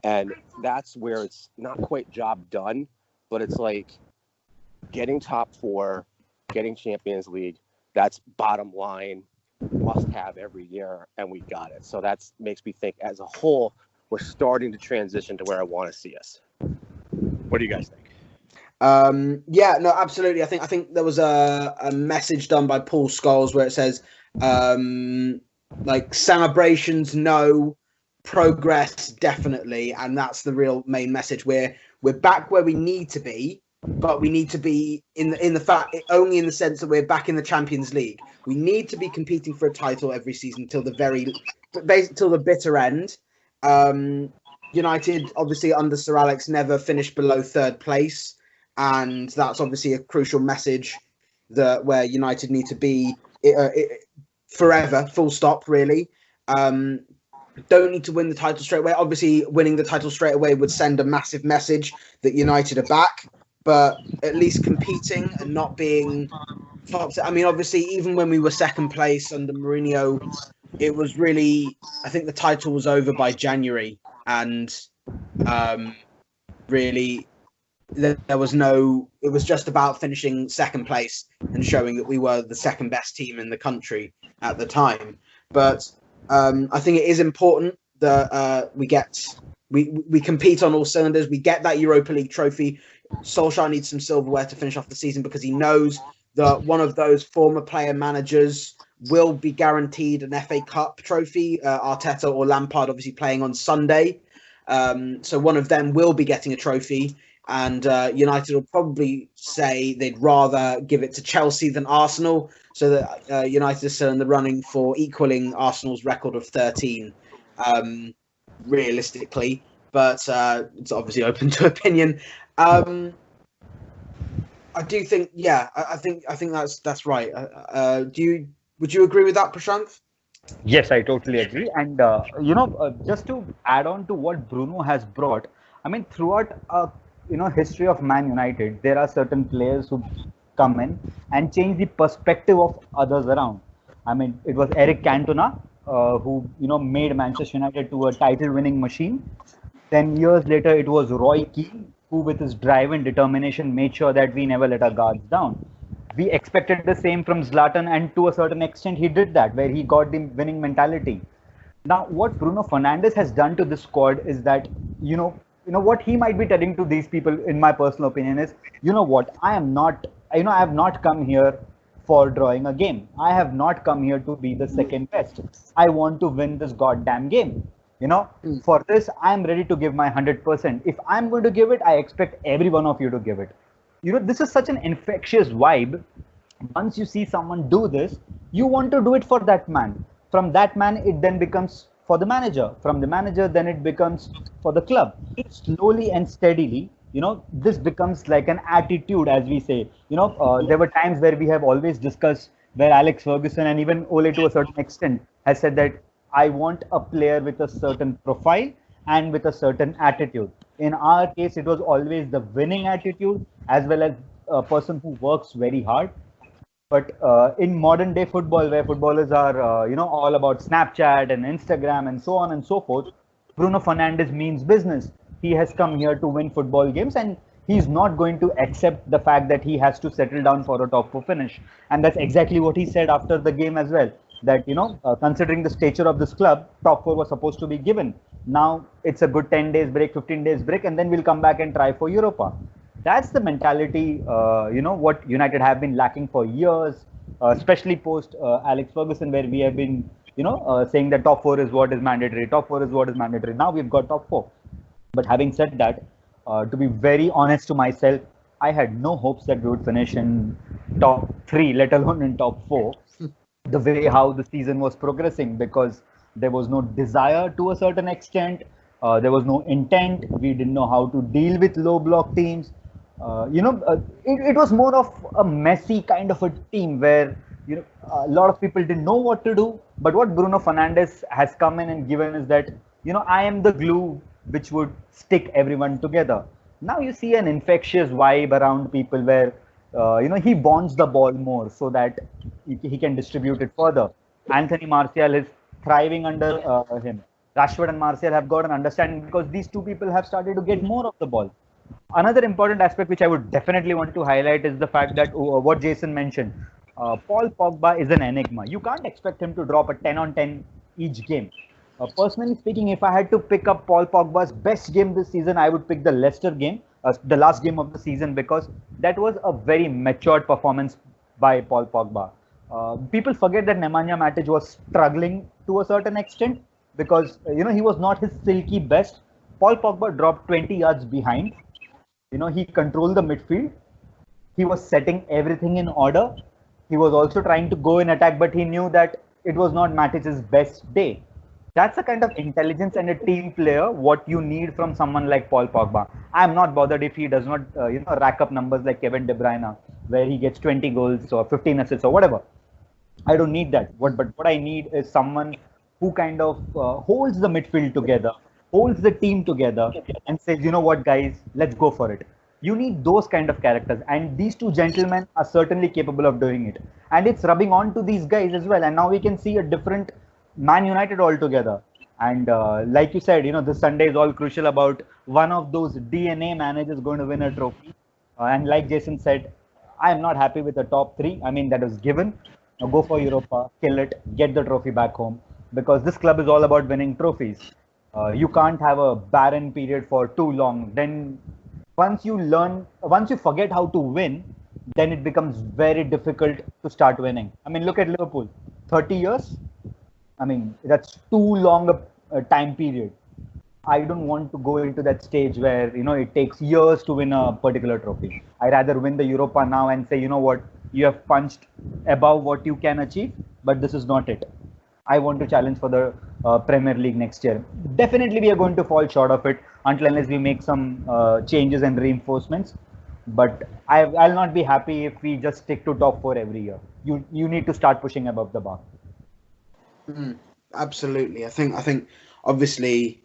And that's where it's not quite job done, but it's like getting top 4, getting Champions League. That's bottom line, must have every year, and we got it. So that makes me think as a whole, we're starting to transition to where I want to see us. What do you guys think? Yeah, no, absolutely. I think there was a message done by Paul Scholes where it says, celebrations, no, progress, definitely, and that's the real main message. We're back where we need to be, but we need to be in the fact only in the sense that we're back in the Champions League. We need to be competing for a title every season till the bitter end. United, obviously under Sir Alex, never finished below third place, and that's obviously a crucial message that where United need to be forever, full stop, really. Don't need to win the title straight away. Obviously, winning the title straight away would send a massive message that United are back, but at least competing and not being top. I mean, obviously, even when we were second place under Mourinho, it was really, I think the title was over by January, and really there was no, it was just about finishing second place and showing that we were the second best team in the country at the time. But I think it is important that we compete on all cylinders. We get that Europa League trophy. Solskjaer needs some silverware to finish off the season because he knows that one of those former player managers will be guaranteed an FA Cup trophy. Arteta or Lampard obviously playing on Sunday. So one of them will be getting a trophy. And United will probably say they'd rather give it to Chelsea than Arsenal, so that United is still in the running for equaling Arsenal's record of 13, realistically. But it's obviously open to opinion. I do think, I think that's right. Would you agree with that, Prashanth? Yes, I totally agree. And just to add on to what Bruno has brought, I mean, throughout history of Man United, there are certain players who come in and change the perspective of others around. I mean, it was Eric Cantona who made Manchester United to a title-winning machine. Then years later, it was Roy Keane who, with his drive and determination, made sure that we never let our guards down. We expected the same from Zlatan, and to a certain extent, he did that, where he got the winning mentality. Now, what Bruno Fernandes has done to this squad is that, what he might be telling to these people, in my personal opinion, is, I have not come here for drawing a game. I have not come here to be the second best. I want to win this goddamn game. For this, I'm ready to give my 100%. If I'm going to give it, I expect every one of you to give it. This is such an infectious vibe. Once you see someone do this, you want to do it for that man. From that man, it then becomes for the manager. From the manager, then it becomes for the club. Slowly and steadily, this becomes like an attitude, as we say. There were times where we have always discussed where Alex Ferguson and even Ole to a certain extent has said that I want a player with a certain profile and with a certain attitude. In our case, it was always the winning attitude as well as a person who works very hard. But in modern day football, where footballers are, all about Snapchat and Instagram and so on and so forth, Bruno Fernandes means business. He has come here to win football games, and he's not going to accept the fact that he has to settle down for a top four finish. And that's exactly what he said after the game as well. That, considering the stature of this club, top four was supposed to be given. Now it's a good 10 days break, 15 days break, and then we'll come back and try for Europa. That's the mentality, what United have been lacking for years, especially post Alex Ferguson, where we have been, saying that top four is what is mandatory. Top four is what is mandatory. Now we've got top four. But having said that, to be very honest to myself, I had no hopes that we would finish in top three, let alone in top four, the way how the season was progressing, because there was no desire to a certain extent. There was no intent. We didn't know how to deal with low block teams. It was more of a messy kind of a team where, a lot of people didn't know what to do. But what Bruno Fernandes has come in and given is that, I am the glue which would stick everyone together. Now you see an infectious vibe around people where, he bonds the ball more so that he can distribute it further. Anthony Martial is thriving under him. Rashford and Martial have got an understanding because these two people have started to get more of the ball. Another important aspect which I would definitely want to highlight is the fact that what Jason mentioned, Paul Pogba is an enigma. You can't expect him to drop a 10 on 10 each game. Personally speaking, if I had to pick up Paul Pogba's best game this season, I would pick the Leicester game, the last game of the season, because that was a very matured performance by Paul Pogba. People forget that Nemanja Matic was struggling to a certain extent because, he was not his silky best. Paul Pogba dropped 20 yards behind. He controlled the midfield. He was setting everything in order. He was also trying to go in attack, but he knew that it was not Matic's best day. That's a kind of intelligence and a team player what you need from someone like Paul Pogba. I'm not bothered if he does not rack up numbers like Kevin De Bruyne, where he gets 20 goals or 15 assists or whatever. I don't need that. What I need is someone who kind of holds the midfield together, holds the team together, and says, you know what, guys, let's go for it. You need those kind of characters, and these two gentlemen are certainly capable of doing it. And it's rubbing on to these guys as well. And now we can see a different Man United altogether. And like you said, this Sunday is all crucial about one of those DNA managers going to win a trophy. And like Jason said, I am not happy with the top three. I mean, that was given. Now go for Europa, kill it, get the trophy back home. Because this club is all about winning trophies. You can't have a barren period for too long. Then once you forget how to win, then it becomes very difficult to start winning. I mean, look at Liverpool, 30 years. I mean, that's too long a time period. I don't want to go into that stage where, it takes years to win a particular trophy. I rather win the Europa now and say, you know what, you have punched above what you can achieve, but this is not it. I want to challenge for the Premier League next year. Definitely, we are going to fall short of it unless we make some changes and reinforcements. But I'll not be happy if we just stick to top four every year. You need to start pushing above the bar. Absolutely. I think obviously,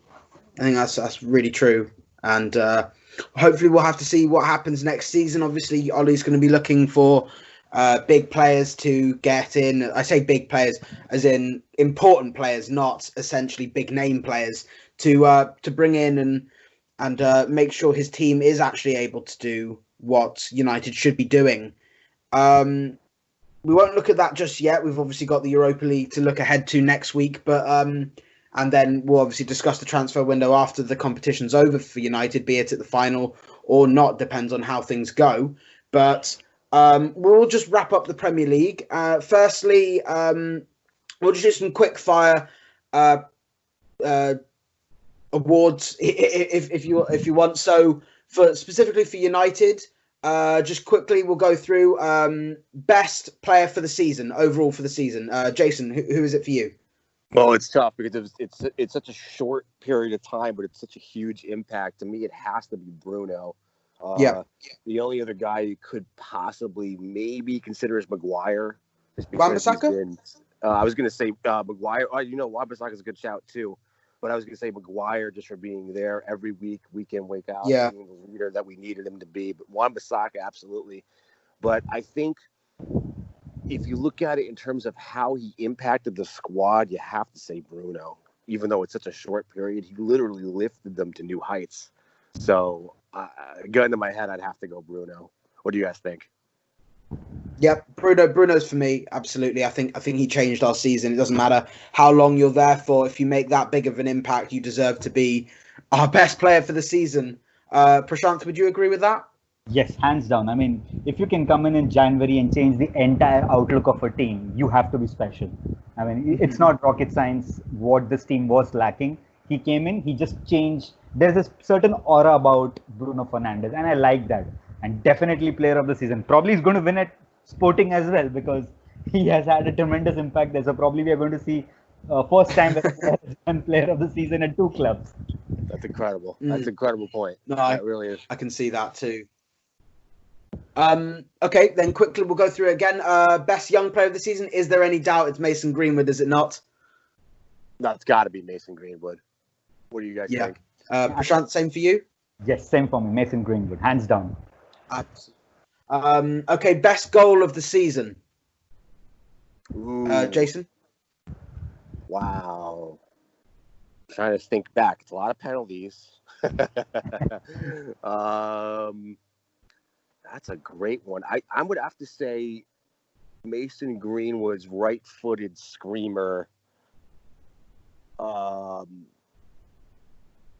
I think that's really true. And hopefully we'll have to see what happens next season. Obviously, Ollie's going to be looking for big players to get in. I say big players as in important players, not essentially big name players to bring in and make sure his team is actually able to do what United should be doing. We won't look at that just yet. We've obviously got the Europa League to look ahead to next week, but and then we'll obviously discuss the transfer window after the competition's over for United, be it at the final or not, depends on how things go. But we'll just wrap up the Premier League. Firstly, we'll just do some quick fire awards if you want. So specifically for United. Just quickly, we'll go through best player for the season, overall for the season. Jason, who is it for you? Well, it's tough because it's such a short period of time, but it's such a huge impact. To me, it has to be Bruno. The only other guy you could possibly maybe consider is Maguire. Wan-Bissaka? I was going to say Maguire. Wan-Bissaka is a good shout too. But I was going to say Maguire just for being there every week, week in, week out, being the leader that we needed him to be. But Wan-Bissaka, absolutely. But I think if you look at it in terms of how he impacted the squad, you have to say Bruno. Even though it's such a short period, he literally lifted them to new heights. So, gun to my head, I'd have to go Bruno. What do you guys think? Yep, Bruno's for me, absolutely. I think he changed our season. It doesn't matter how long you're there for. If you make that big of an impact, you deserve to be our best player for the season. Prashanth, would you agree with that? Yes, hands down. I mean, if you can come in January and change the entire outlook of a team, you have to be special. I mean, it's not rocket science what this team was lacking. He came in, he just changed. There's a certain aura about Bruno Fernandes, and I like that. And definitely player of the season. Probably he's going to win at Sporting as well because he has had a tremendous impact there. So probably we are going to see first time player of the season at two clubs. That's incredible. That's an incredible point. No, that really is. I can see that too. Okay, then quickly we'll go through it again. Best young player of the season. Is there any doubt it's Mason Greenwood? Is it not? That's got to be Mason Greenwood. What do you guys think? Prashanth, same for you? Yes, same for me. Mason Greenwood, hands down. Okay, best goal of the season. Jason? Wow. I'm trying to think back. It's a lot of penalties. That's a great one. I would have to say Mason Greenwood's right-footed screamer.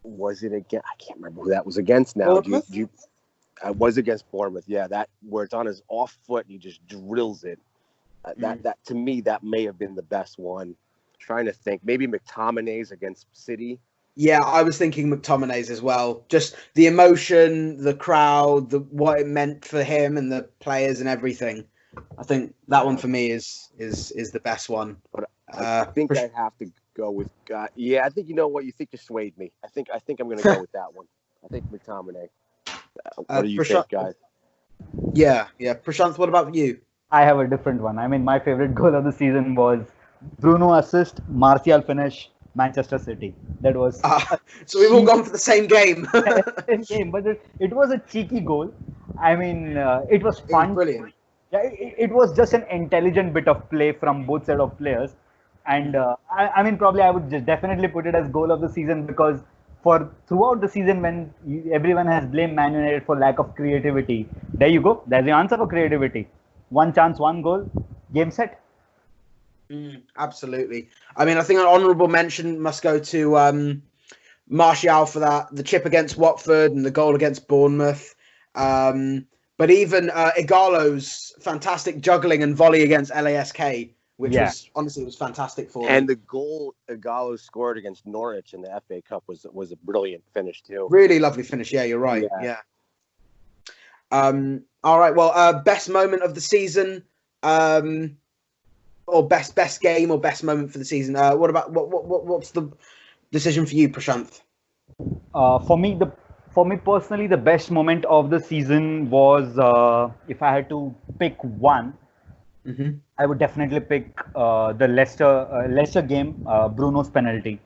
Was it against? I can't remember who that was against now. I was against Bournemouth. Yeah, that where it's on his off foot and he just drills it. That to me, that may have been the best one. Trying to think, maybe McTominay's against City. Yeah, I was thinking McTominay's as well. Just the emotion, the crowd, what it meant for him and the players and everything. I think that one for me is the best one. But I think I have to go with yeah. I think you know what you think. You swayed me. I think I'm going to go with that one. I think McTominay. What do you think, guys? Yeah. Prashanth, what about you? I have a different one. I mean, my favorite goal of the season was Bruno assist, Martial finish, Manchester City. That was So we've all gone for the same game. same game, but it was a cheeky goal. I mean, it was fun. It was brilliant. Yeah, it was just an intelligent bit of play from both set of players, and I mean, probably I would just definitely put it as goal of the season because for throughout the season when everyone has blamed Man United for lack of creativity, there you go. There's the answer for creativity. One chance, one goal, game set. Absolutely. I mean, I think an honourable mention must go to Martial for that, the chip against Watford and the goal against Bournemouth. But even Igalo's fantastic juggling and volley against LASK, which was honestly was fantastic for And him. the goal Igalo scored against Norwich in the FA Cup was a brilliant finish too. Really lovely finish. Yeah, you're right. Yeah. All right. Well, best moment of the season, or best game or best moment for the season. What's the decision for you, Prashanth? For me personally, the best moment of the season was if I had to pick one, I would definitely pick the Leicester game, Bruno's penalty,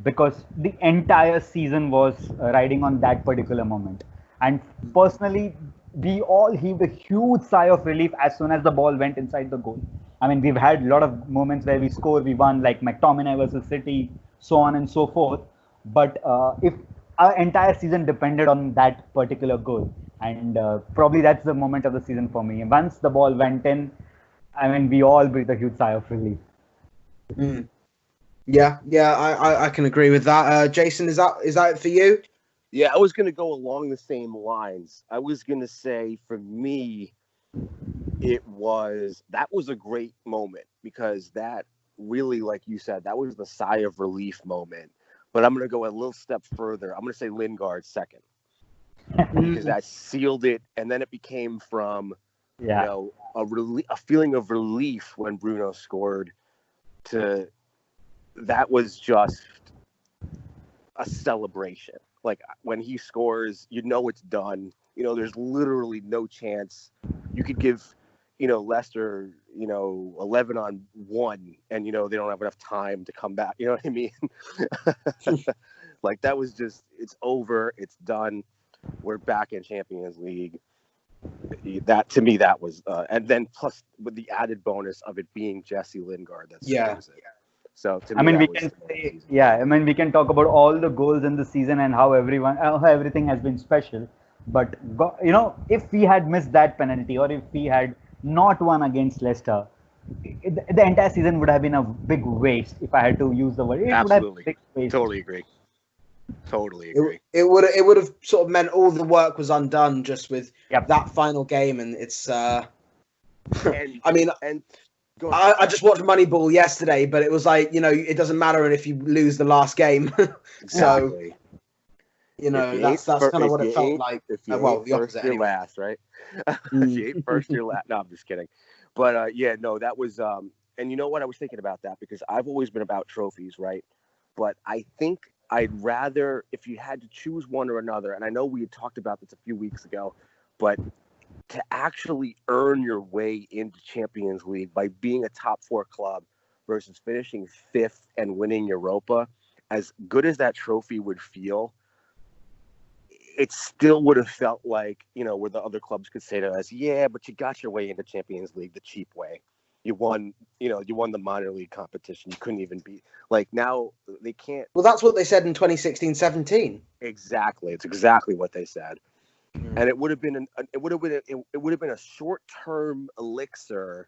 because the entire season was riding on that particular moment. And personally, we all heaved a huge sigh of relief as soon as the ball went inside the goal. I mean, we've had a lot of moments where we won, like McTominay versus City, so on and so forth. But if our entire season depended on that particular goal, and probably that's the moment of the season for me. Once the ball went in, I mean, we all breathed a huge sigh of relief. Yeah, I can agree with that. Jayson, is that it for you? Yeah, I was going to go along the same lines. I was going to say, for me, that was a great moment because that really, like you said, that was the sigh of relief moment. But I'm going to go a little step further. I'm going to say Lingard second because that sealed it, and then it became from a feeling of relief when Bruno scored to that was just a celebration. Like when he scores, you know it's done. You know, there's literally no chance. You could give, Leicester, 11-on-1, and they don't have enough time to come back. You know what I mean? Like that was just, it's over. It's done. We're back in Champions League. That to me, that was, and then plus with the added bonus of it being Jesse Lingard. That's So to me, we can talk about all the goals in the season and how everything has been special. But if we had missed that penalty or if we had not won against Leicester, the entire season would have been a big waste. If I had to use the word, absolutely, totally agree. It would have sort of meant all the work was undone just with that final game, and it's. I just watched Moneyball yesterday, but it was like, it doesn't matter if you lose the last game. Exactly. That's kind of what it felt like. The opposite anyway. Last, right? If you ate first, you're last. No, I'm just kidding. But that was. And you know what? I was thinking about that because I've always been about trophies, right? But I think I'd rather, if you had to choose one or another, and I know we had talked about this a few weeks ago, but to actually earn your way into Champions League by being a top 4 club versus finishing 5th and winning Europa, as good as that trophy would feel, it still would have felt like, where the other clubs could say to us, yeah, but you got your way into Champions League the cheap way. You won the minor league competition. You couldn't even beat. Like now they can't. Well, that's what they said in 2016-17. Exactly. It's exactly what they said. And it would have been a short-term elixir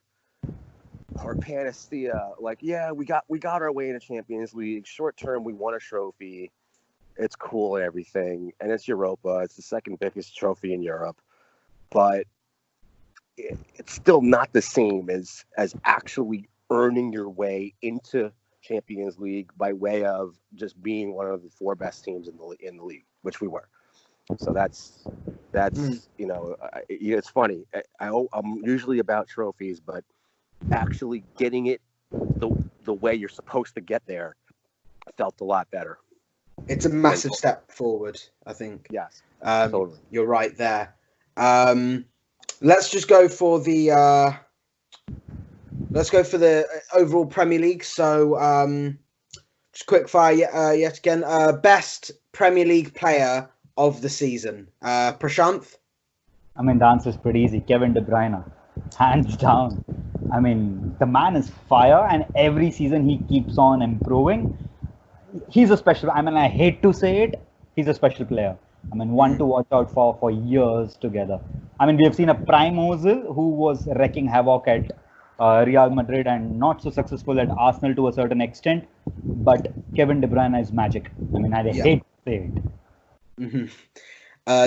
or panacea. Like, yeah, we got our way into Champions League. Short-term, we won a trophy. It's cool and everything, and it's Europa. It's the second biggest trophy in Europe, but it's still not the same as actually earning your way into Champions League by way of just being one of the 4 best teams in the league, which we were. So that's it's funny. I'm usually about trophies, but actually getting it the way you're supposed to get there felt a lot better. It's a massive step forward, I think. Yes, totally. You're right there. Let's just go for the overall Premier League. So just quick fire yet again. Best Premier League player of the season. Prashanth? I mean, the answer is pretty easy. Kevin De Bruyne, hands down. I mean, the man is fire, and every season he keeps on improving. He's a special. I mean, I hate to say it, he's a special player. I mean, one to watch out for years together. I mean, we have seen a prime Ozil who was wrecking havoc at Real Madrid and not so successful at Arsenal to a certain extent. But Kevin De Bruyne is magic. I mean, I hate to say it. Mm-hmm.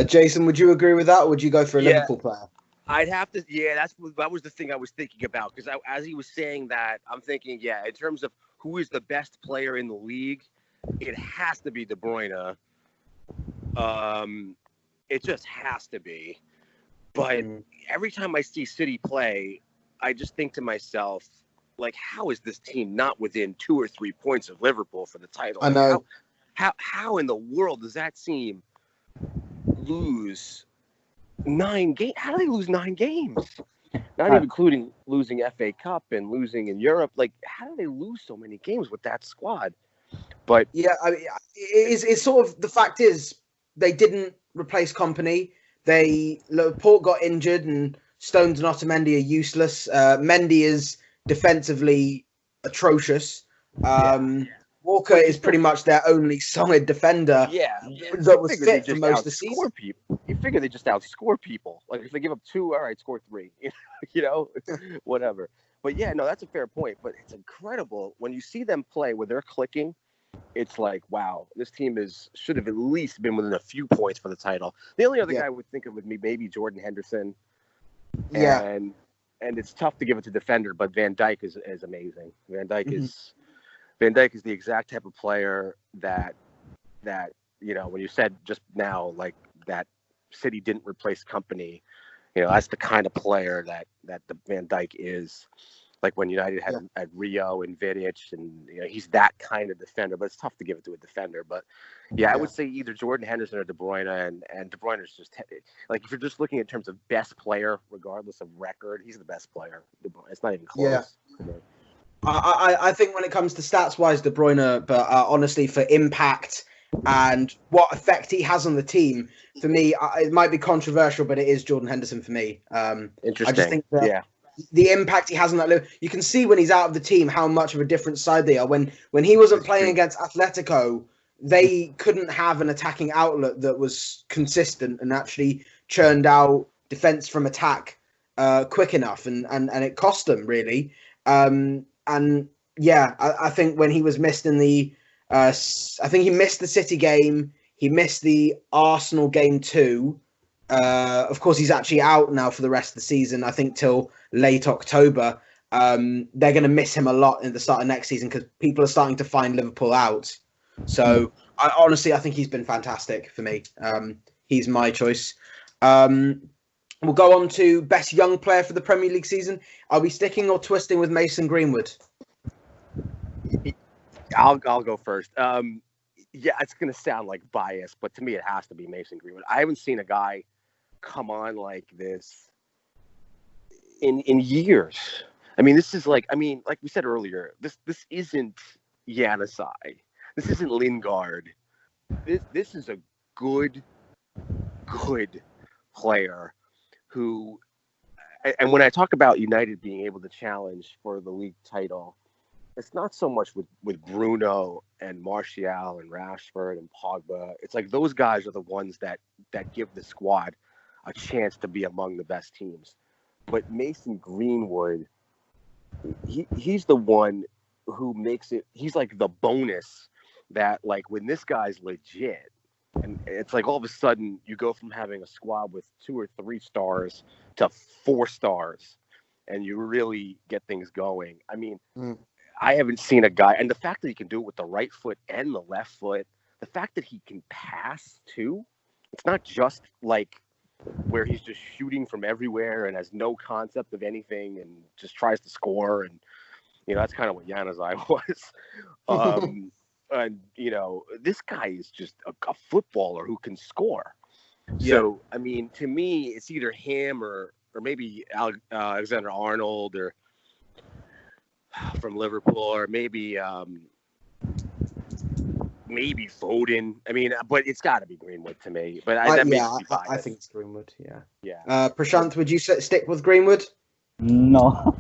Jayson, would you agree with that, or would you go for a Liverpool player? I'd have to. Yeah, that was the thing I was thinking about, because as he was saying that, I'm thinking, in terms of who is the best player in the league, it has to be De Bruyne. It just has to be. But every time I see City play, I just think to myself, like, how is this team not within 2 or 3 points of Liverpool for the title? I know. How in the world does that team lose 9 games? How do they lose 9 games? Not even including losing FA Cup and losing in Europe. Like, how do they lose so many games with that squad? But yeah, I mean, it's sort of, the fact is they didn't replace Kompany. Laporte got injured, and Stones and Otamendi are useless. Mendy is defensively atrocious. Walker is pretty much their only solid defender. That was fit for most of the season. You figure they just outscore people. Like, if they give up 2, all right, score 3. Whatever. But that's a fair point. But it's incredible when you see them play where they're clicking. It's like, wow, this team should have at least been within a few points for the title. The only other guy I would think of would be maybe Jordan Henderson. And it's tough to give it to defender, but Van Dijk is amazing. Van Dijk is the exact type of player that when you said just now, like, that City didn't replace Kompany, that's the kind of player that the Van Dijk is. Like when United had Rio and Vidic, and he's that kind of defender. But it's tough to give it to a defender. But I would say either Jordan Henderson or De Bruyne, and De Bruyne is just, like, if you're just looking in terms of best player, regardless of record, he's the best player. De Bruyne. It's not even close. Yeah. I think when it comes to stats wise, De Bruyne, but honestly, for impact and what effect he has on the team, for me, it might be controversial, but it is Jordan Henderson for me. Interesting. I just think that the impact he has on that, you can see when he's out of the team how much of a different side they are. When he wasn't playing against Atletico, they couldn't have an attacking outlet that was consistent and actually churned out defense from attack quick enough, and it cost them really. I think when he was missed in the, I think he missed the City game, he missed the Arsenal game too. Of course, he's actually out now for the rest of the season, I think till late October. They're going to miss him a lot in the start of next season because people are starting to find Liverpool out. So, I think he's been fantastic for me. He's my choice. We'll go on to best young player for the Premier League season. Are we sticking or twisting with Mason Greenwood? I'll go first. It's going to sound like bias, but to me it has to be Mason Greenwood. I haven't seen a guy come on like this in years. I mean, this is like we said earlier, this isn't Januzaj. This isn't Lingard. This is a good player who, and when I talk about United being able to challenge for the league title, it's not so much with Bruno and Martial and Rashford and Pogba. It's like those guys are the ones that give the squad a chance to be among the best teams. But Mason Greenwood, he's the one who makes it. He's like the bonus that, like, when this guy's legit, and it's like all of a sudden you go from having a squad with 2 or 3 stars to 4 stars, and you really get things going. I mean, I haven't seen a guy, and the fact that he can do it with the right foot and the left foot, the fact that he can pass too, it's not just like where he's just shooting from everywhere and has no concept of anything and just tries to score. And, that's kind of what Januzaj was. And, this guy is just a footballer who can score. Yeah. So, I mean, to me, it's either him or maybe Alexander Arnold or from Liverpool, or maybe Foden. I mean, but it's got to be Greenwood to me. But I biased. think it's Greenwood. Yeah. Yeah. Prashanth, would you stick with Greenwood? No.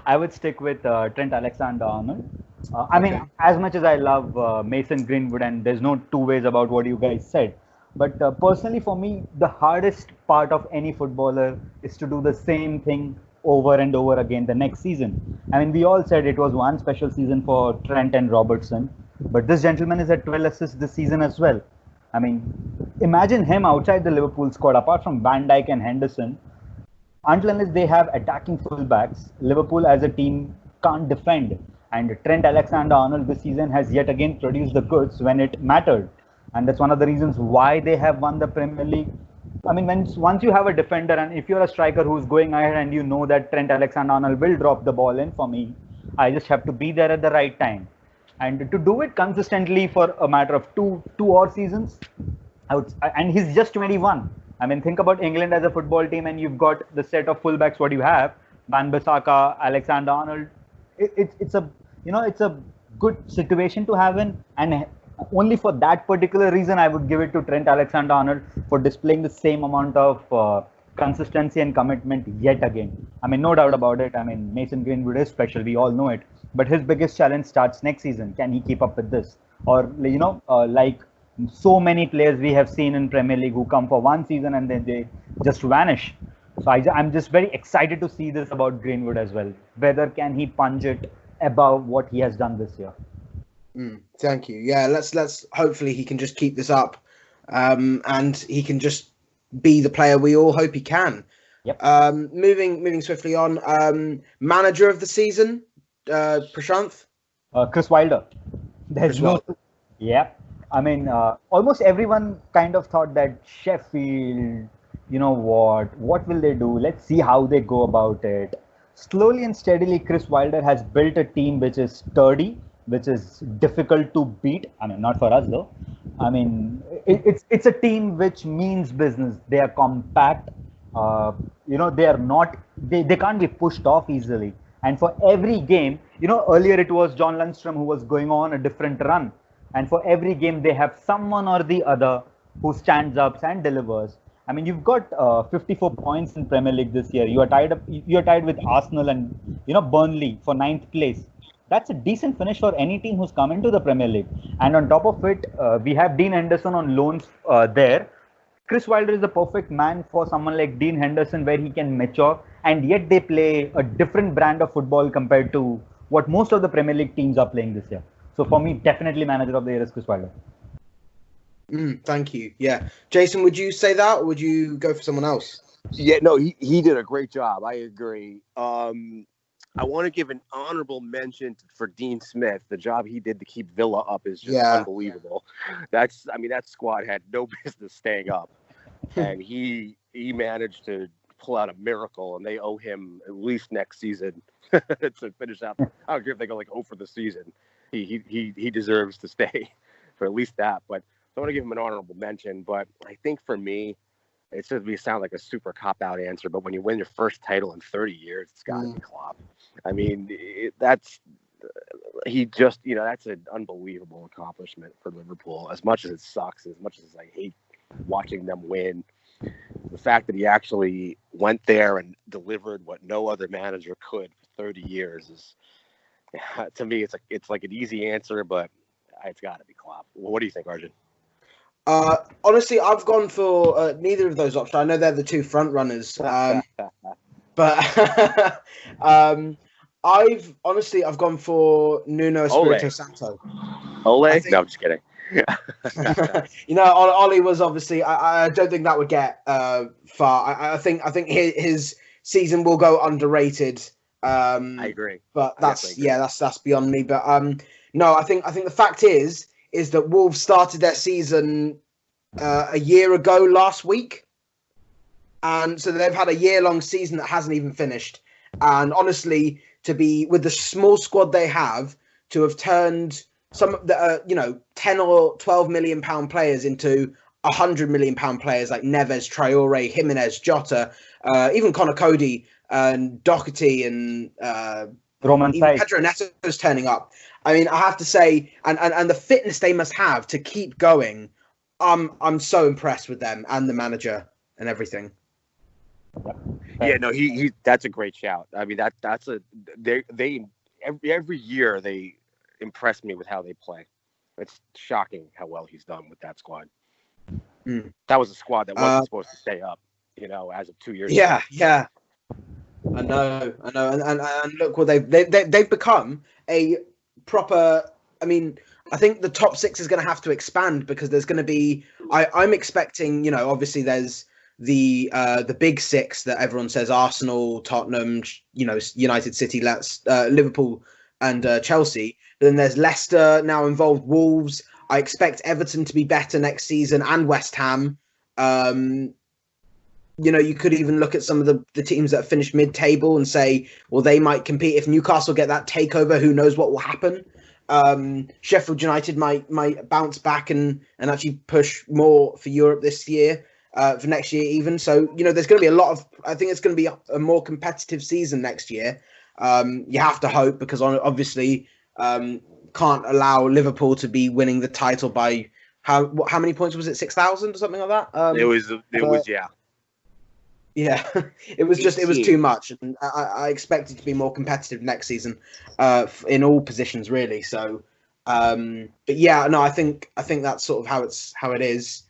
I would stick with Trent Alexander-Arnold. I mean, as much as I love Mason Greenwood, and there's no two ways about what you guys said, but personally for me, the hardest part of any footballer is to do the same thing over and over again the next season. I mean, we all said it was one special season for Trent and Robertson, but this gentleman is at 12 assists this season as well. I mean, imagine him outside the Liverpool squad, apart from Van Dijk and Henderson. Until unless they have attacking fullbacks, Liverpool as a team can't defend. And Trent Alexander-Arnold this season has yet again produced the goods when it mattered. And that's one of the reasons why they have won the Premier League. I mean, once you have a defender, and if you're a striker who's going ahead and you know that Trent Alexander-Arnold will drop the ball in, for me, I just have to be there at the right time. And to do it consistently for a matter of two odd seasons, and he's just 21. I mean, think about England as a football team, and you've got the set of fullbacks. What you have, Wan-Bissaka, Alexander-Arnold. It's a good situation to have in, and only for that particular reason, I would give it to Trent Alexander-Arnold for displaying the same amount of consistency and commitment yet again. I mean, no doubt about it. I mean, Mason Greenwood is special. We all know it. But his biggest challenge starts next season. Can he keep up with this? Or, like so many players we have seen in Premier League who come for one season and then they just vanish. So I'm just very excited to see this about Greenwood as well. Whether can he punch it above what he has done this year? Thank you. Yeah, let's hopefully he can just keep this up, and he can just be the player we all hope he can. Yep. Moving swiftly on. Manager of the season, Prashanth. Chris Wilder. There's no. Yeah. I mean, almost everyone kind of thought that Sheffield, what will they do? Let's see how they go about it. Slowly and steadily, Chris Wilder has built a team which is sturdy, which is difficult to beat. I mean, not for us though. I mean, it's a team which means business. They are compact. They are not. They can't be pushed off easily. And for every game, earlier it was John Lundstrom who was going on a different run. And for every game, they have someone or the other who stands up and delivers. I mean, you've got 54 points in Premier League this year. You are tied with Arsenal and Burnley for 9th place. That's a decent finish for any team who's come into the Premier League. And on top of it, we have Dean Henderson on loans there. Chris Wilder is the perfect man for someone like Dean Henderson, where he can mature, and yet they play a different brand of football compared to what most of the Premier League teams are playing this year. So for me, definitely manager of the year is Chris Wilder. Thank you. Yeah. Jayson, would you say that, or would you go for someone else? Yeah, no, he did a great job. I agree. I want to give an honorable mention for Dean Smith. The job he did to keep Villa up is just unbelievable. That squad had no business staying up, and he managed to pull out a miracle, and they owe him at least next season to finish out. I don't care if they go like 0 for the season. He deserves to stay for at least that. But I want to give him an honorable mention. But I think for me, it's going to sound like a super cop-out answer, but when you win your first title in 30 years, it's got to be Klopp. I mean, that's an unbelievable accomplishment for Liverpool. As much as it sucks, as much as I hate watching them win, the fact that he actually went there and delivered what no other manager could for 30 years is, to me, it's like an easy answer, but it's got to be Klopp. What do you think, Arjun? Honestly, I've gone for neither of those options. I know they're the two front runners, but I've gone for Nuno Espirito Santo. Ole? No, I'm just kidding. Ole was obviously. I don't think that would get far. I think his season will go underrated. I agree, but that's beyond me. But no, I think the fact is that Wolves started their season a year ago last week. And so they've had a year-long season that hasn't even finished. And honestly, to be with the small squad they have, to have turned some of the 10 or 12 million pound players into 100 million pound players like Neves, Traore, Jimenez, Jota, even Conor Cody and Doherty and Roman even side. Pedro Neto's turning up. I mean, I have to say, and the fitness they must have to keep going. I'm so impressed with them and the manager and everything. Yeah, no, he that's a great shout. I mean, that's they every year they impress me with how they play. It's shocking how well he's done with that squad. That was a squad that wasn't supposed to stay up, as of 2 years ago. Yeah. I know, and look what they've become a proper. I mean, I think the top six is going to have to expand because there's going to be. I'm expecting, obviously there's the big six that everyone says: Arsenal, Tottenham, United City, Liverpool, and Chelsea. Then there's Leicester now involved, Wolves. I expect Everton to be better next season and West Ham. You could even look at some of the teams that have finished mid-table and say, well, they might compete. If Newcastle get that takeover, who knows what will happen? Sheffield United might bounce back and actually push more for Europe this year, for next year even. So, there's going to be I think it's going to be a more competitive season next year. You have to hope because obviously can't allow Liverpool to be winning the title by how many points was it? 6,000 or something like that? It was yeah. Yeah, it was too much. And I expect it to be more competitive next season, in all positions really. So, but yeah, no, I think that's sort of how it is.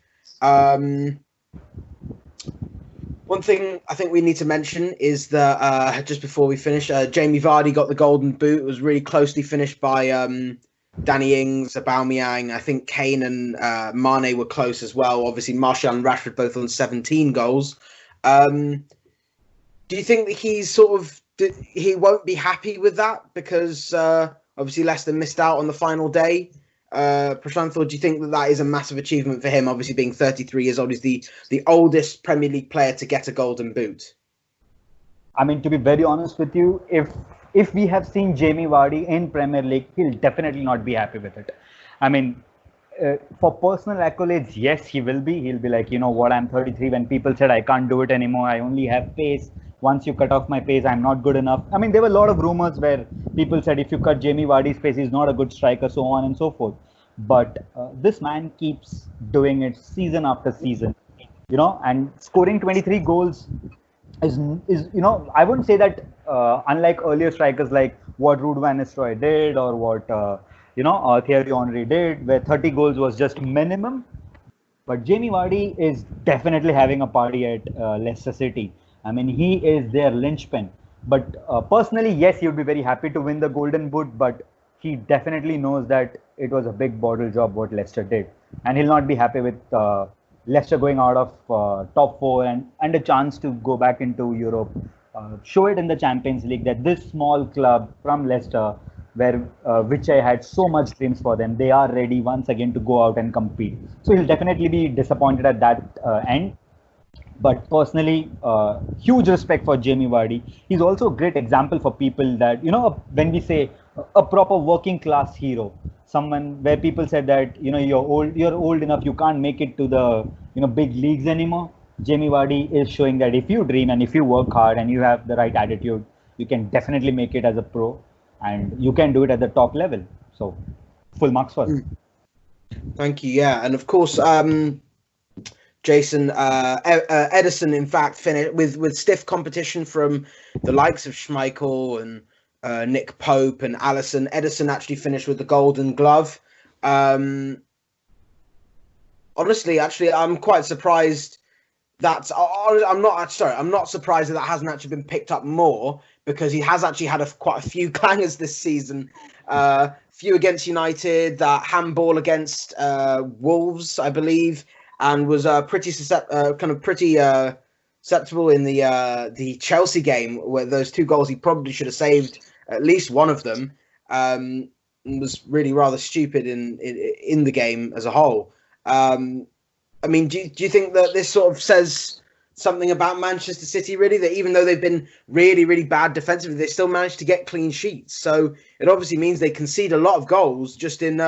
One thing I think we need to mention is that just before we finish, Jamie Vardy got the golden boot. It was really closely finished by Danny Ings, Aubameyang. I think Kane and Mane were close as well. Obviously, Martial and Rashford both on 17 goals. Do you think that he won't be happy with that because obviously Leicester missed out on the final day? Prashanth, or do you think that is a massive achievement for him? Obviously, being 33 years old, he's the oldest Premier League player to get a golden boot. I mean, to be very honest with you, if we have seen Jamie Vardy in Premier League, he'll definitely not be happy with it. I mean, for personal accolades, yes, he will be. He'll be like, I'm 33. When people said I can't do it anymore, I only have pace. Once you cut off my pace, I'm not good enough. I mean, there were a lot of rumors where people said if you cut Jamie Vardy's pace, he's not a good striker, so on and so forth. But this man keeps doing it season after season, and scoring 23 goals is I wouldn't say that unlike earlier strikers like what Ruud van Nistelrooy did or what Thierry Henry did, where 30 goals was just minimum. But Jamie Vardy is definitely having a party at Leicester City. I mean, he is their linchpin. But personally, yes, he would be very happy to win the Golden Boot, but he definitely knows that it was a big bottle job what Leicester did. And he'll not be happy with Leicester going out of top four and a chance to go back into Europe. Show it in the Champions League that this small club from Leicester, which I had so much dreams for them, they are ready once again to go out and compete. So he'll definitely be disappointed at that end. But personally, huge respect for Jamie Vardy. He's also a great example for people that, when we say a proper working class hero, someone where people said that, you're old enough, you can't make it to the, big leagues anymore. Jamie Vardy is showing that if you dream and if you work hard and you have the right attitude, you can definitely make it as a pro and you can do it at the top level. So full marks for him. Thank you. Yeah. And of course, Jayson, Ederson, in fact, finished with stiff competition from the likes of Schmeichel and Nick Pope and Alisson. Ederson actually finished with the Golden Glove. Honestly, I'm quite surprised I'm not surprised that hasn't actually been picked up more because he has actually had quite a few clangers this season. Few against United, that handball against Wolves, I believe. And was pretty susceptible in the Chelsea game where those two goals he probably should have saved at least one of them. Was really rather stupid in the game as a whole. I mean, do you think that this sort of says something about Manchester City, really, that even though they've been really, really bad defensively, they still managed to get clean sheets. So it obviously means they concede a lot of goals just in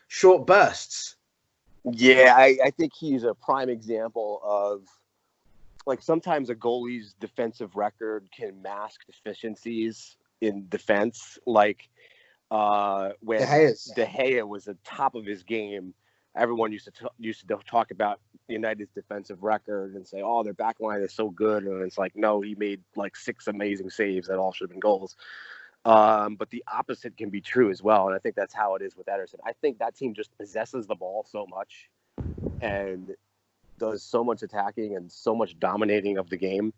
short bursts. Yeah, I think he's a prime example of, like, sometimes a goalie's defensive record can mask deficiencies in defense. Like when De Gea was at the top of his game, everyone used to talk about United's defensive record and say, "Oh, their back line is so good," and it's like, no, he made like 6 amazing saves that all should have been goals. But the opposite can be true as well, and I think that's how it is with Ederson. I think that team just possesses the ball so much and does so much attacking and so much dominating of the game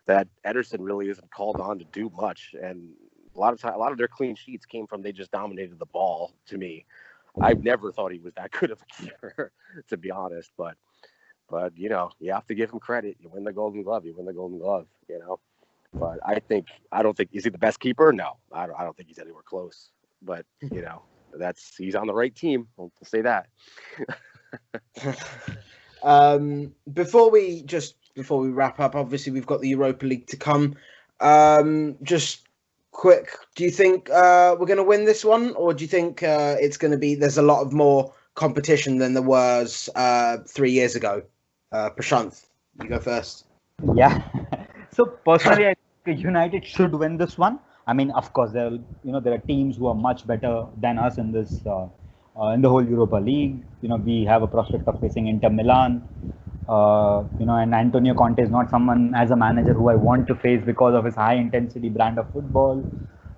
that Ederson really isn't called on to do much. And a lot of their clean sheets came from they just dominated the ball. To me, I've never thought he was that good of a keeper, to be honest. But you know, you have to give him credit. You win the Golden Glove. You know. But I don't think is he the best keeper? No, I don't think he's anywhere close. But you know, he's on the right team. We'll say that. Before we wrap up, obviously we've got the Europa League to come. Just quick, do you think we're going to win this one, or do you think it's going to be there's a lot of more competition than there was 3 years ago? Prashanth, you go first. Yeah. So personally, I think United should win this one. I mean, of course, there are teams who are much better than us in this in the whole Europa League. You know, we have a prospect of facing Inter Milan. And Antonio Conte is not someone as a manager who I want to face because of his high intensity brand of football,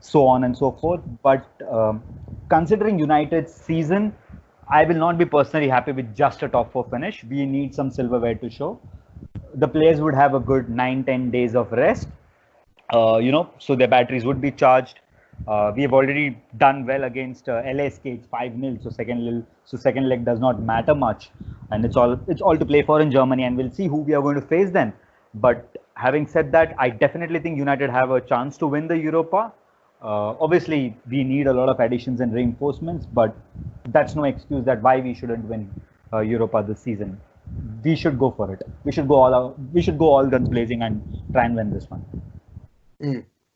so on and so forth. But considering United's season, I will not be personally happy with just a top 4 finish. We need some silverware to show. The players would have a good 9-10 days of rest, so their batteries would be charged. We have already done well against LASK. It's 5-0, so second leg does not matter much, and it's all to play for in Germany, and we'll see who we are going to face then. But having said that, I definitely think United have a chance to win the Europa. Obviously, we need a lot of additions and reinforcements, but that's no excuse that why we shouldn't win Europa this season. We should go for it. We should go all guns blazing and try and win this one.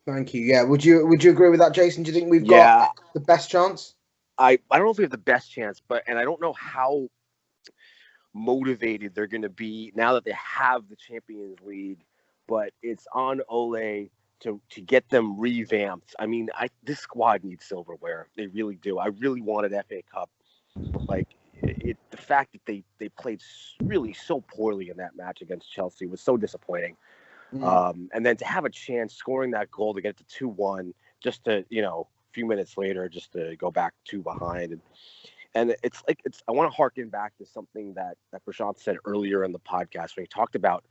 Thank you. Yeah, would you agree with that, Jayson? Do you think we've got the best chance? I don't know if we have the best chance, and I don't know how motivated they're going to be now that they have the Champions League. But it's on Ole to get them revamped. I mean, this squad needs silverware. They really do. I really wanted FA Cup. Like, the fact that they played really so poorly in that match against Chelsea was so disappointing. And then to have a chance scoring that goal to get it to 2-1, just to, a few minutes later, just to go back 2 behind. And I want to harken back to something that Prashanth said earlier in the podcast when he talked about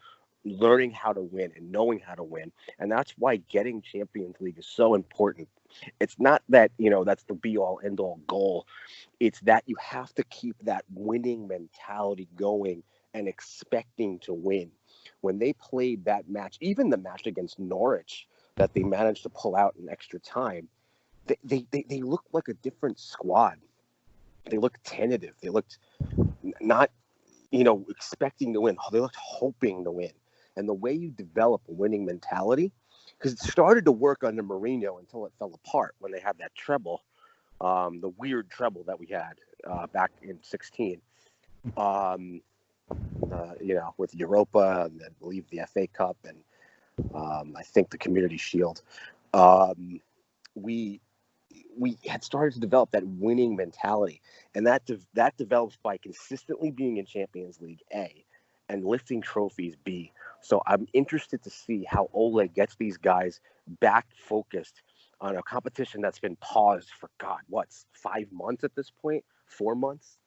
learning how to win and knowing how to win. And that's why getting Champions League is so important. It's not that, that's the be all end all goal. It's that you have to keep that winning mentality going and expecting to win. When they played that match, even the match against Norwich that they managed to pull out in extra time, they looked like a different squad. They looked tentative. They looked not, expecting to win. They looked hoping to win. And the way you develop a winning mentality, because it started to work under Mourinho until it fell apart when they had that treble, the weird treble that we had back in 2016. With Europa and I believe the FA Cup and I think the Community Shield, we had started to develop that winning mentality, and that develops by consistently being in Champions League A and lifting trophies B. So I'm interested to see how Ole gets these guys back focused on a competition that's been paused for 5 months at this point, 4 months.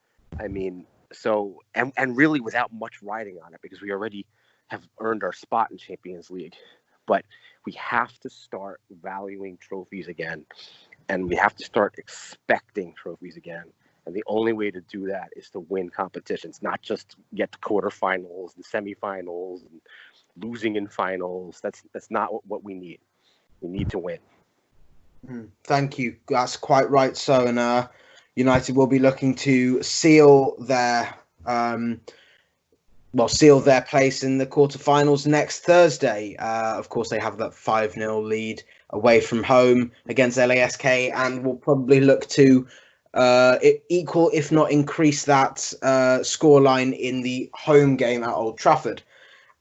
I mean. So, and really without much riding on it, because we already have earned our spot in Champions League. But we have to start valuing trophies again, and we have to start expecting trophies again. And the only way to do that is to win competitions, not just get to quarterfinals and semifinals and losing in finals. That's not what we need. We need to win. Thank you. That's quite right. So, and United will be looking to seal their seal their place in the quarterfinals next Thursday. Of course, they have that 5-0 lead away from home against LASK, and will probably look to equal, if not increase, that scoreline in the home game at Old Trafford.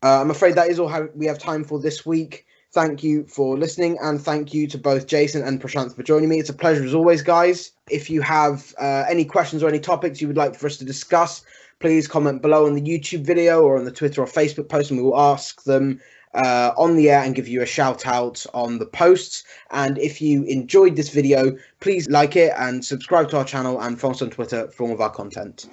I'm afraid that is all we have time for this week. Thank you for listening, and thank you to both Jayson and Prashanth for joining me. It's a pleasure as always, guys. If you have any questions or any topics you would like for us to discuss, please comment below on the YouTube video or on the Twitter or Facebook post, and we will ask them on the air and give you a shout out on the posts. And if you enjoyed this video, please like it and subscribe to our channel and follow us on Twitter for more of our content.